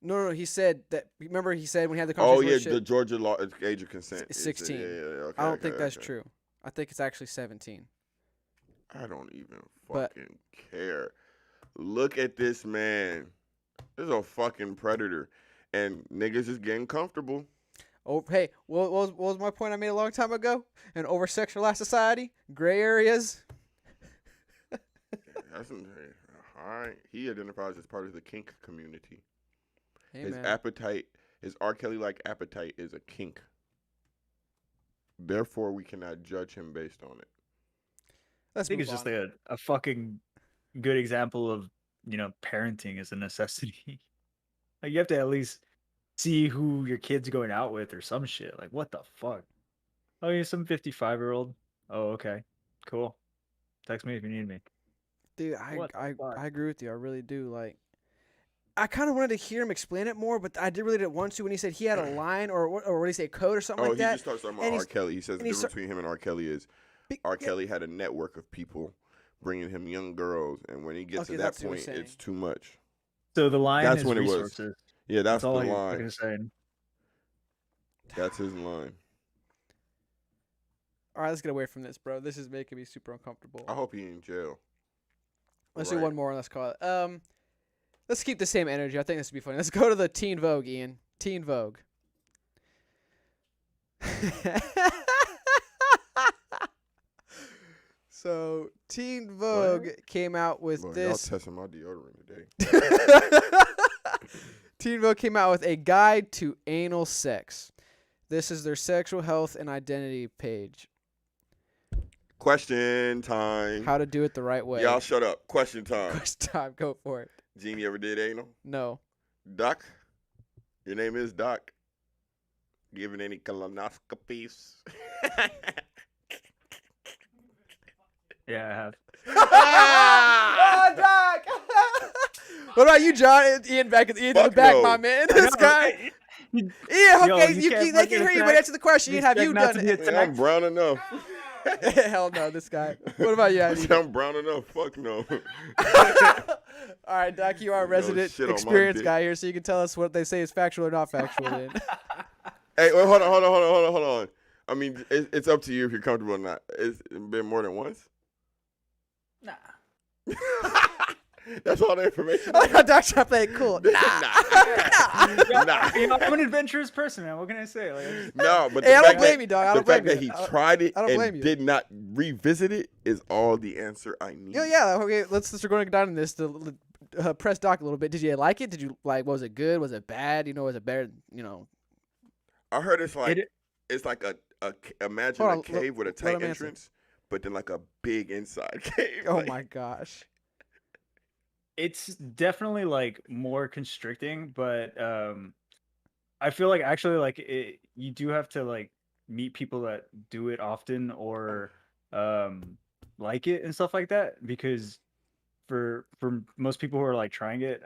Speaker 1: No. He said that. Remember, he said when he had the
Speaker 2: Oh
Speaker 1: conversation.
Speaker 2: yeah, the Georgia law age of consent.
Speaker 1: It's
Speaker 2: is-
Speaker 1: 16.
Speaker 2: Yeah, okay,
Speaker 1: I don't
Speaker 2: okay,
Speaker 1: think that's
Speaker 2: okay.
Speaker 1: true. I think it's actually 17.
Speaker 2: I don't even
Speaker 1: But-
Speaker 2: fucking care. Look at this man. This is a fucking predator. And niggas is getting comfortable.
Speaker 1: Oh, hey, what was my point I made a long time ago? An over-sexualized society, gray areas.
Speaker 2: That's all right. He identifies as part of the kink community.
Speaker 1: Hey,
Speaker 2: His
Speaker 1: man.
Speaker 2: appetite, his R. Kelly-like appetite is a kink. Therefore, we cannot judge him based on it.
Speaker 3: I
Speaker 1: Let's
Speaker 3: think
Speaker 1: move
Speaker 3: it's just
Speaker 1: on.
Speaker 3: a fucking good example of, parenting is a necessity. Like, you have to at least see who your kid's going out with or some shit. Like, what the fuck? Oh, you're some 55-year-old? Oh, okay. Cool. Text me if you need me.
Speaker 1: Dude,
Speaker 3: What the fuck?
Speaker 1: I agree with you. I really do. Like, I kind of wanted to hear him explain it more, but I really didn't want to when he said he had a line or what did he say, code or something
Speaker 2: Oh,
Speaker 1: like
Speaker 2: he
Speaker 1: that.
Speaker 2: just starts talking
Speaker 1: And
Speaker 2: about R.
Speaker 1: he's
Speaker 2: Kelly. He says the
Speaker 1: and he's
Speaker 2: difference between him and R. Kelly is R. Kelly had a network of people bringing him young girls, and when he gets
Speaker 1: Okay,
Speaker 2: to that
Speaker 1: that's what you're
Speaker 2: point,
Speaker 1: saying.
Speaker 2: it's too much.
Speaker 3: So the line
Speaker 2: That's
Speaker 3: is
Speaker 2: when it was.
Speaker 3: resources.
Speaker 2: Yeah, that's the
Speaker 3: all he's
Speaker 2: line.
Speaker 3: fucking saying.
Speaker 2: That's his line.
Speaker 1: All right, let's get away from this, bro. This is making me super uncomfortable.
Speaker 2: I hope he in jail.
Speaker 1: Let's
Speaker 2: Right.
Speaker 1: do one more and let's call it. Let's keep the same energy. I think this would be funny. Let's go to the Teen Vogue, Ian. Teen Vogue. So Teen Vogue came out with
Speaker 2: Boy,
Speaker 1: this.
Speaker 2: y'all testing my deodorant today.
Speaker 1: Teen Vogue came out with a guide to anal sex. This is their sexual health and identity page.
Speaker 2: Question time.
Speaker 1: How to do it the right way.
Speaker 2: Y'all shut up. Question time.
Speaker 1: Question time. Go for it.
Speaker 2: Gene, you ever did anal?
Speaker 1: No.
Speaker 2: Doc? Your name is Doc. Giving any colonoscopies?
Speaker 3: Yeah, I have.
Speaker 1: Oh, Doc! What about you, John? Ian back in the
Speaker 2: Fuck
Speaker 1: back,
Speaker 2: no.
Speaker 1: my man. This guy. Ian, okay,
Speaker 3: you can't
Speaker 1: they can hear you, but answer the question. Ian, have you
Speaker 3: Expect not
Speaker 1: done
Speaker 3: to
Speaker 1: it?
Speaker 3: be
Speaker 2: Yeah, I'm brown enough.
Speaker 1: Hell no, this guy. What about you,
Speaker 2: I
Speaker 1: Andy?
Speaker 2: said I'm brown enough. Fuck no.
Speaker 1: All right, Doc, you are a resident
Speaker 2: shit on my
Speaker 1: experienced
Speaker 2: dick.
Speaker 1: guy here, so you can tell us what they say is factual or not factual. Then.
Speaker 2: Hey, wait, hold on. I mean, it's up to you if you're comfortable or not. It's been more than once?
Speaker 3: Nah.
Speaker 2: That's all the information.
Speaker 1: I like how Doc's trying to play it cool. Nah.
Speaker 2: Nah.
Speaker 3: You know, I'm an adventurous person, man. What can I say? Like,
Speaker 2: No, but
Speaker 1: Hey, I
Speaker 2: the
Speaker 1: don't
Speaker 2: fact
Speaker 1: blame
Speaker 2: that,
Speaker 1: you, dog. I
Speaker 2: the
Speaker 1: don't blame
Speaker 2: fact that
Speaker 1: you.
Speaker 2: he tried it
Speaker 1: I don't blame
Speaker 2: and
Speaker 1: you.
Speaker 2: did not revisit it is all the answer I need.
Speaker 1: Yeah. Okay, let's start going down in this to press Doc a little bit. Did you like it? Did you like? Was it good? Was it bad? Was it better?
Speaker 2: I heard it's like imagine
Speaker 1: Hold
Speaker 2: a
Speaker 1: on,
Speaker 2: cave with a
Speaker 1: let
Speaker 2: tight
Speaker 1: him answer.
Speaker 2: entrance, but then like a big inside cave.
Speaker 1: Oh
Speaker 2: like,
Speaker 1: my gosh.
Speaker 3: it's definitely like more constricting, but I feel like actually like you do have to like meet people that do it often or like it and stuff like that, because for most people who are like trying it,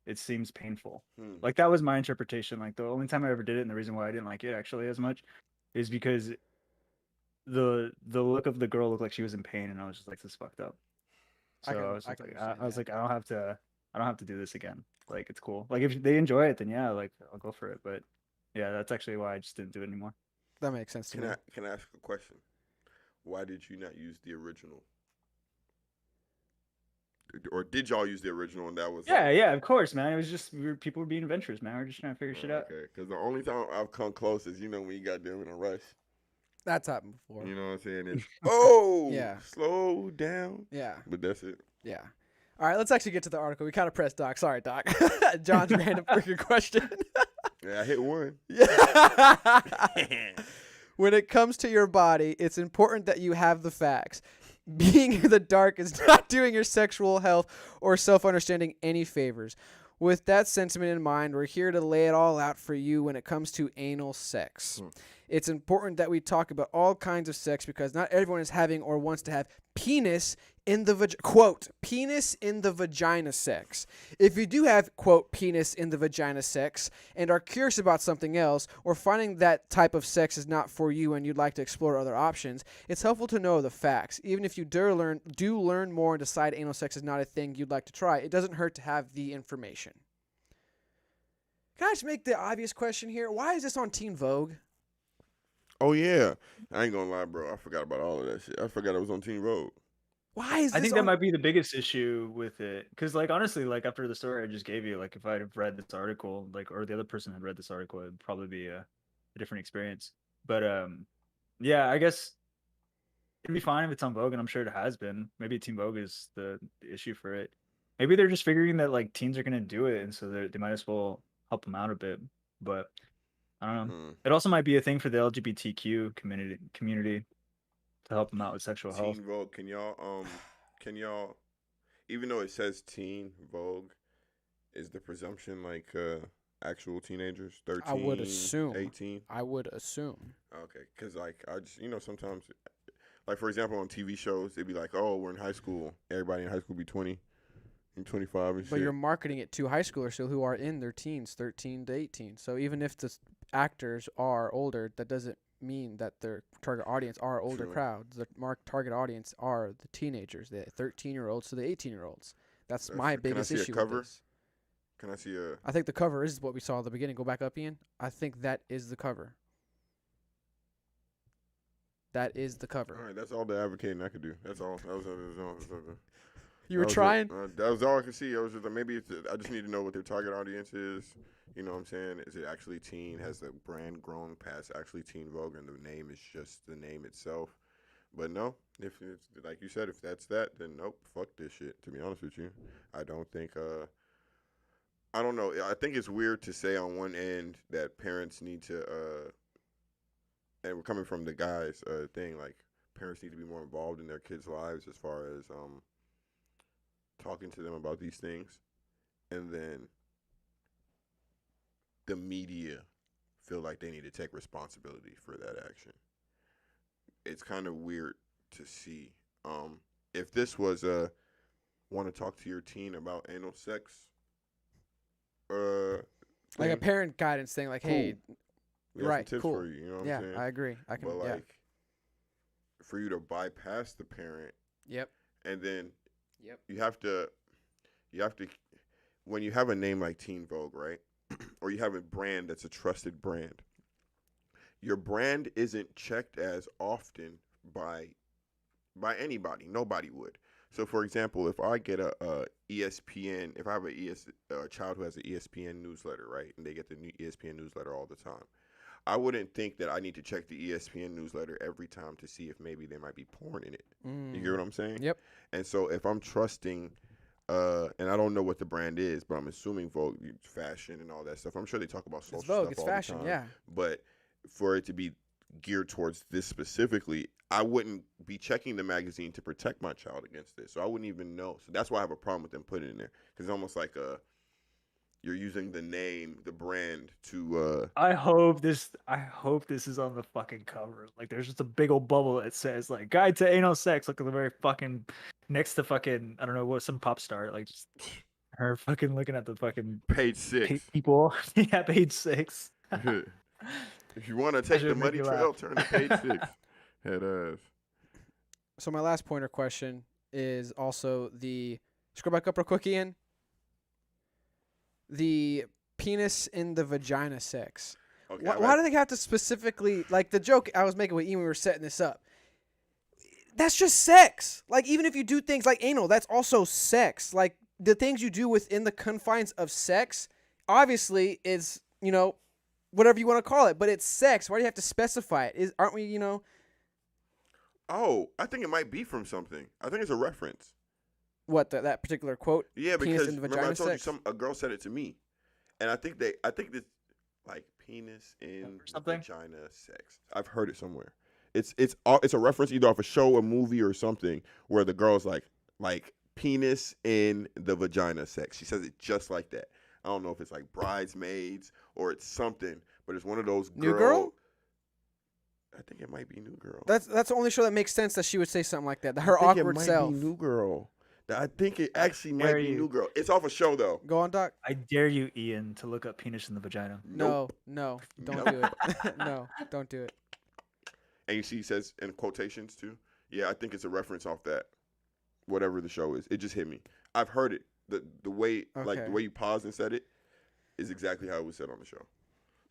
Speaker 3: it seems painful. Like that was my interpretation. Like the only time I ever did it, and the reason why I didn't like it actually as much, is because the look of the girl looked like she was in pain, and I was just like, this is fucked up. So I was like, I don't have to do this again. Like it's cool. Like if they enjoy it, then yeah, like I'll go for it. But yeah, that's actually why I just didn't do it anymore.
Speaker 1: That makes sense to me.
Speaker 2: Can I ask a question? Why did you not use the original? Or did y'all use the original and that was
Speaker 3: Yeah, of course, man. It was just people were being adventurous, man. We're just trying to figure shit out.
Speaker 2: Okay, because the only time I've come close is when you got them in a rush.
Speaker 1: That's happened before.
Speaker 2: You know what I'm saying? It's
Speaker 1: Yeah.
Speaker 2: slow down.
Speaker 1: Yeah.
Speaker 2: But that's it.
Speaker 1: Yeah. All right, let's actually get to the article. We kind of pressed Doc. Sorry, Doc. John's random freaking question.
Speaker 2: Yeah, I hit one.
Speaker 1: Yeah. When it comes to your body, it's important that you have the facts. Being in the dark is not doing your sexual health or self-understanding any favors. With that sentiment in mind, we're here to lay it all out for you when it comes to anal sex. It's important that we talk about all kinds of sex because not everyone is having or wants to have penis in the quote, penis in the vagina sex. If you do have, quote, penis in the vagina sex and are curious about something else or finding that type of sex is not for you and you'd like to explore other options, it's helpful to know the facts. Even if you do learn more and decide anal sex is not a thing you'd like to try, it doesn't hurt to have the information. Can I just make the obvious question here? Why is this on Teen Vogue?
Speaker 2: Oh, yeah. I ain't gonna lie, bro. I forgot about all of that shit. I forgot it was on Teen Road.
Speaker 1: Why is this
Speaker 3: I think that might be the biggest issue with it, because like honestly, like after the story I just gave you, like if I'd have read this article, like or the other person had read this article, it'd probably be a different experience. But yeah, I guess it'd be fine if it's on Vogue, and I'm sure it has been. Maybe Teen Vogue is the issue for it. Maybe they're just figuring that like teens are gonna do it, and so they might as well help them out a bit. But I don't know. It also might be a thing for the LGBTQ community to help them out with sexual health.
Speaker 2: Teen Vogue, can y'all, even though it says Teen Vogue, is the presumption like actual teenagers, 13,
Speaker 1: I would assume.
Speaker 2: 18?
Speaker 1: I would assume.
Speaker 2: Okay, because like I just, sometimes, Like, for example, on TV shows, they'd be like, oh, we're in high school. Everybody in high school be 20 and 25 and shit.
Speaker 1: But you're marketing it to high schoolers still who are in their teens, 13 to 18. So even if the actors are older, that doesn't mean that their target audience are older
Speaker 2: True.
Speaker 1: crowds. The target audience are the teenagers, the 13-year-olds to the 18-year-olds. That's my
Speaker 2: Can I
Speaker 1: biggest
Speaker 2: see a
Speaker 1: issue
Speaker 2: cover?
Speaker 1: with this.
Speaker 2: Can I see a...
Speaker 1: I think the cover is what we saw at the beginning. Go back up, Ian. I think that is the cover. That is the cover.
Speaker 2: All right, that's all the advocating I could do. That's all. That was
Speaker 1: You were trying?
Speaker 2: That was all I could see. I was just like, maybe I just need to know what their target audience is. You know what I'm saying? Is it actually teen? Has the brand grown past actually Teen Vogue and the name is just the name itself? But no, if it's like you said, if that's that, then nope, fuck this shit. To be honest with you, I don't think. I don't know. I think it's weird to say on one end that parents need to. And we're coming from the guys thing, like parents need to be more involved in their kids' lives as far as talking to them about these things, and then the media feel like they need to take responsibility for that action. It's kind of weird to see. If this was want to talk to your teen about anal sex,
Speaker 1: like a parent guidance thing, like,
Speaker 2: cool.
Speaker 1: hey.
Speaker 2: We have
Speaker 1: Right,
Speaker 2: some tips
Speaker 1: cool.
Speaker 2: for you, you know what
Speaker 1: Yeah,
Speaker 2: I'm saying?
Speaker 1: I agree. I can.
Speaker 2: But
Speaker 1: Yeah.
Speaker 2: like, for you to bypass the parent,
Speaker 1: Yep.
Speaker 2: and then
Speaker 1: Yep.
Speaker 2: you have to, when you have a name like Teen Vogue, right, or you have a brand that's a trusted brand, your brand isn't checked as often by anybody. Nobody would. So, for example, if I get a ESPN, if I have a child who has an ESPN newsletter, right, and they get the new ESPN newsletter all the time, I wouldn't think that I need to check the ESPN newsletter every time to see if maybe there might be porn in it. You get what I'm saying?
Speaker 1: Yep.
Speaker 2: And so if I'm trusting, and I don't know what the brand is, but I'm assuming Vogue, fashion and all that stuff. I'm sure they talk about social
Speaker 1: It's Vogue.
Speaker 2: stuff
Speaker 1: It's
Speaker 2: all
Speaker 1: fashion.
Speaker 2: the time.
Speaker 1: Yeah.
Speaker 2: But for it to be geared towards this specifically, I wouldn't be checking the magazine to protect my child against this. So I wouldn't even know. So that's why I have a problem with them putting it in there, because it's almost like you're using the name, the brand to.
Speaker 3: I hope this is on the fucking cover. Like, there's just a big old bubble that says like "Guide to Anal Sex." Look at the very fucking next to fucking I don't know what, some pop star, like just her fucking looking at the fucking
Speaker 2: Page 6.
Speaker 3: people. Yeah, page 6.
Speaker 2: If you want to take the
Speaker 3: should make
Speaker 2: muddy
Speaker 3: you
Speaker 2: trail,
Speaker 3: laugh.
Speaker 2: turn to page 6. Head ass.
Speaker 1: So my last pointer question is also scroll back up real quick, Ian. The penis in the vagina sex.
Speaker 2: Okay,
Speaker 1: Why do they have to specifically, like the joke I was making with Ian when we were setting this up? That's just sex. Like, even if you do things like anal, that's also sex. Like, the things you do within the confines of sex, obviously, is, whatever you want to call it, but it's sex. Why do you have to specify it? Aren't we,
Speaker 2: Oh, I think it might be from something. I think it's a reference.
Speaker 1: What, that particular quote?
Speaker 2: Yeah,
Speaker 1: Penis
Speaker 2: because
Speaker 1: in the
Speaker 2: remember I
Speaker 1: vagina
Speaker 2: told
Speaker 1: sex?
Speaker 2: you a girl said it to me, and I think this like penis in
Speaker 3: something?
Speaker 2: vagina sex. I've heard it somewhere. It's a reference either off a show, a movie, or something where the girl's like penis in the vagina sex. She says it just like that. I don't know if it's like Bridesmaids or it's something, but it's one of those
Speaker 1: New Girl?
Speaker 2: I think it might be New Girl.
Speaker 1: That's the only show that makes sense that she would say something like that. Her
Speaker 2: I think
Speaker 1: awkward
Speaker 2: it might
Speaker 1: self.
Speaker 2: be New Girl. I think it actually might
Speaker 3: dare
Speaker 2: be
Speaker 3: you.
Speaker 2: New Girl. It's off a show though.
Speaker 1: Go on, Doc.
Speaker 3: I dare you, Ian, to look up penis in the vagina.
Speaker 1: No, don't do it. No, don't do it.
Speaker 2: And you see, he says in quotations too. Yeah, I think it's a reference off that, whatever the show is. It just hit me. I've heard it. The way
Speaker 1: Okay.
Speaker 2: the way you paused and said it is exactly how it was said on the show.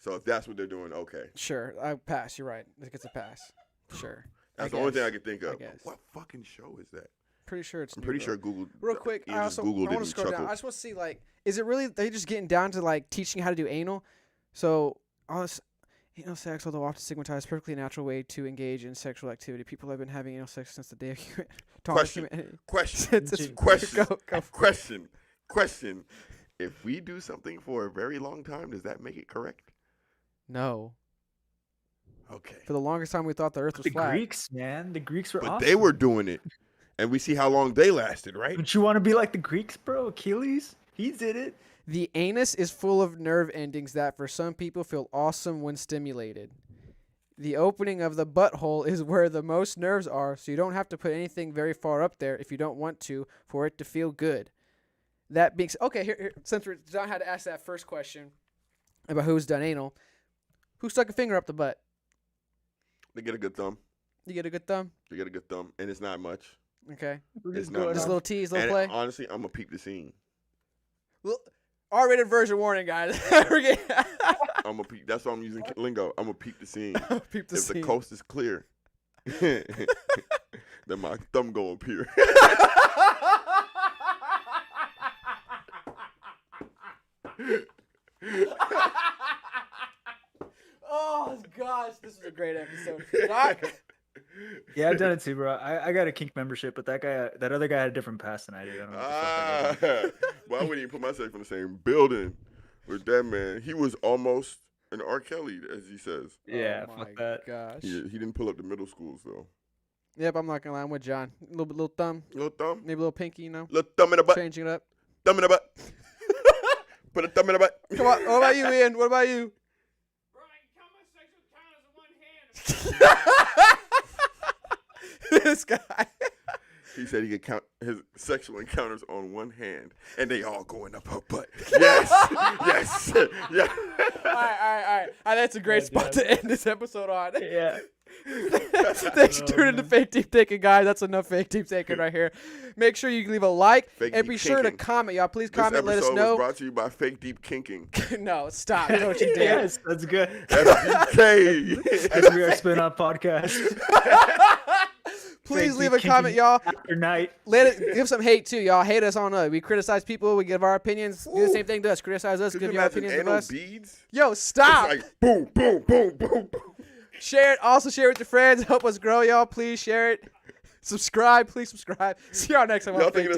Speaker 2: So if that's what they're doing, okay.
Speaker 1: Sure, I pass. You're right. It gets a pass. Sure.
Speaker 2: That's the only thing I
Speaker 1: guess.
Speaker 2: could think of.
Speaker 1: guess.
Speaker 2: What fucking show is that?
Speaker 1: Pretty sure it's.
Speaker 2: I'm
Speaker 1: New
Speaker 2: pretty
Speaker 1: Girl.
Speaker 2: sure Google.
Speaker 1: Real quick,
Speaker 2: Ian
Speaker 1: I
Speaker 2: just
Speaker 1: also
Speaker 2: Googled
Speaker 1: I
Speaker 2: it
Speaker 1: want
Speaker 2: and
Speaker 1: to scroll down.
Speaker 2: chuckled.
Speaker 1: I just want to see, like, is it really they just getting down to like teaching how to do anal? So anal sex, although often stigmatized, is a perfectly natural way to engage in sexual activity. People have been having anal sex since the day of
Speaker 2: Question.
Speaker 1: Question.
Speaker 2: Question.
Speaker 1: Go.
Speaker 2: Question. If we do something for a very long time, does that make it correct?
Speaker 1: No.
Speaker 2: Okay.
Speaker 1: For the longest time, we thought the Earth was
Speaker 3: The
Speaker 1: flat.
Speaker 3: Greeks, man. The Greeks were
Speaker 2: But
Speaker 3: awesome.
Speaker 2: they were doing it, and we see how long they lasted, right?
Speaker 3: Don't you want to be like the Greeks, bro? Achilles? He did it.
Speaker 1: The anus is full of nerve endings that, for some people, feel awesome when stimulated. The opening of the butthole is where the most nerves are, so you don't have to put anything very far up there if you don't want to for it to feel good. That being okay, here since John had to ask that first question about who's done anal, who stuck a finger up the butt?
Speaker 2: They get a good thumb.
Speaker 1: You get a good thumb?
Speaker 2: They get a good thumb, and it's not much.
Speaker 1: Okay.
Speaker 2: It's not
Speaker 1: Just
Speaker 2: much.
Speaker 1: a little tease, little
Speaker 2: And
Speaker 1: play.
Speaker 2: honestly, I'm gonna peep the scene.
Speaker 1: Well, R-rated version warning, guys.
Speaker 2: I'm gonna peep. That's why I'm using lingo. I'm gonna peep the scene.
Speaker 1: Peep the
Speaker 2: if
Speaker 1: scene.
Speaker 2: the coast is clear, then my thumb go appear.
Speaker 1: Oh gosh, this was a great episode.
Speaker 3: Yeah, I've done it too, bro. I got a kink membership, but that other guy had a different past than I do. I don't know what the fuck that is.
Speaker 2: Well, I wouldn't even put myself in the same building with that man. He was almost an R. Kelly, as he says.
Speaker 3: Yeah,
Speaker 1: oh
Speaker 3: fuck
Speaker 1: my
Speaker 3: that.
Speaker 1: Gosh.
Speaker 2: He didn't pull up the middle schools though.
Speaker 1: Yep, I'm not gonna lie. I'm with John. Little thumb,
Speaker 2: Little thumb,
Speaker 1: maybe a little pinky. You know,
Speaker 2: little thumb in the butt,
Speaker 1: changing it up.
Speaker 2: thumb in the butt. Put a thumb in the butt.
Speaker 1: Come on. What about you, Ian? What about you?
Speaker 10: Bro, I can count my sexual count as one hand.
Speaker 1: This guy.
Speaker 2: He said he could count his sexual encounters on one hand, and they all going up her butt. Yes, yes, yeah.
Speaker 1: All right. That's a great spot to end this episode on.
Speaker 3: Yeah.
Speaker 1: Thanks for tuning into Fake Deep Thinking, guys. That's enough Fake Deep Thinking right here. Make sure you leave a like
Speaker 2: Fake
Speaker 1: and
Speaker 2: Deep
Speaker 1: be sure to
Speaker 2: Kinking.
Speaker 1: comment, y'all. Please
Speaker 2: This
Speaker 1: comment. Let us
Speaker 2: episode
Speaker 1: know.
Speaker 2: was brought to you by Fake Deep Kinking.
Speaker 1: No, stop. You know what you did.
Speaker 3: Yes, that's good.
Speaker 2: FDK.
Speaker 3: As we are spin off podcast.
Speaker 1: Please
Speaker 3: Fake
Speaker 1: leave
Speaker 3: Deep
Speaker 1: a comment,
Speaker 3: Kinking
Speaker 1: y'all.
Speaker 3: After night.
Speaker 1: Give some hate too, y'all. Hate us on we criticize people. We give our opinions. Do the same thing to us. Criticize us.
Speaker 2: Could
Speaker 1: Give
Speaker 2: you
Speaker 1: your
Speaker 2: imagine
Speaker 1: opinions of
Speaker 2: anal
Speaker 1: us.
Speaker 2: beads?
Speaker 1: Yo, stop.
Speaker 2: It's like boom, boom, boom, boom, boom.
Speaker 1: Share it. Also share it with your friends. Help us grow, y'all. Please share it. Subscribe. Please subscribe. See y'all next time. on
Speaker 2: Y'all
Speaker 1: Fake
Speaker 2: thinking
Speaker 1: Deep.
Speaker 2: this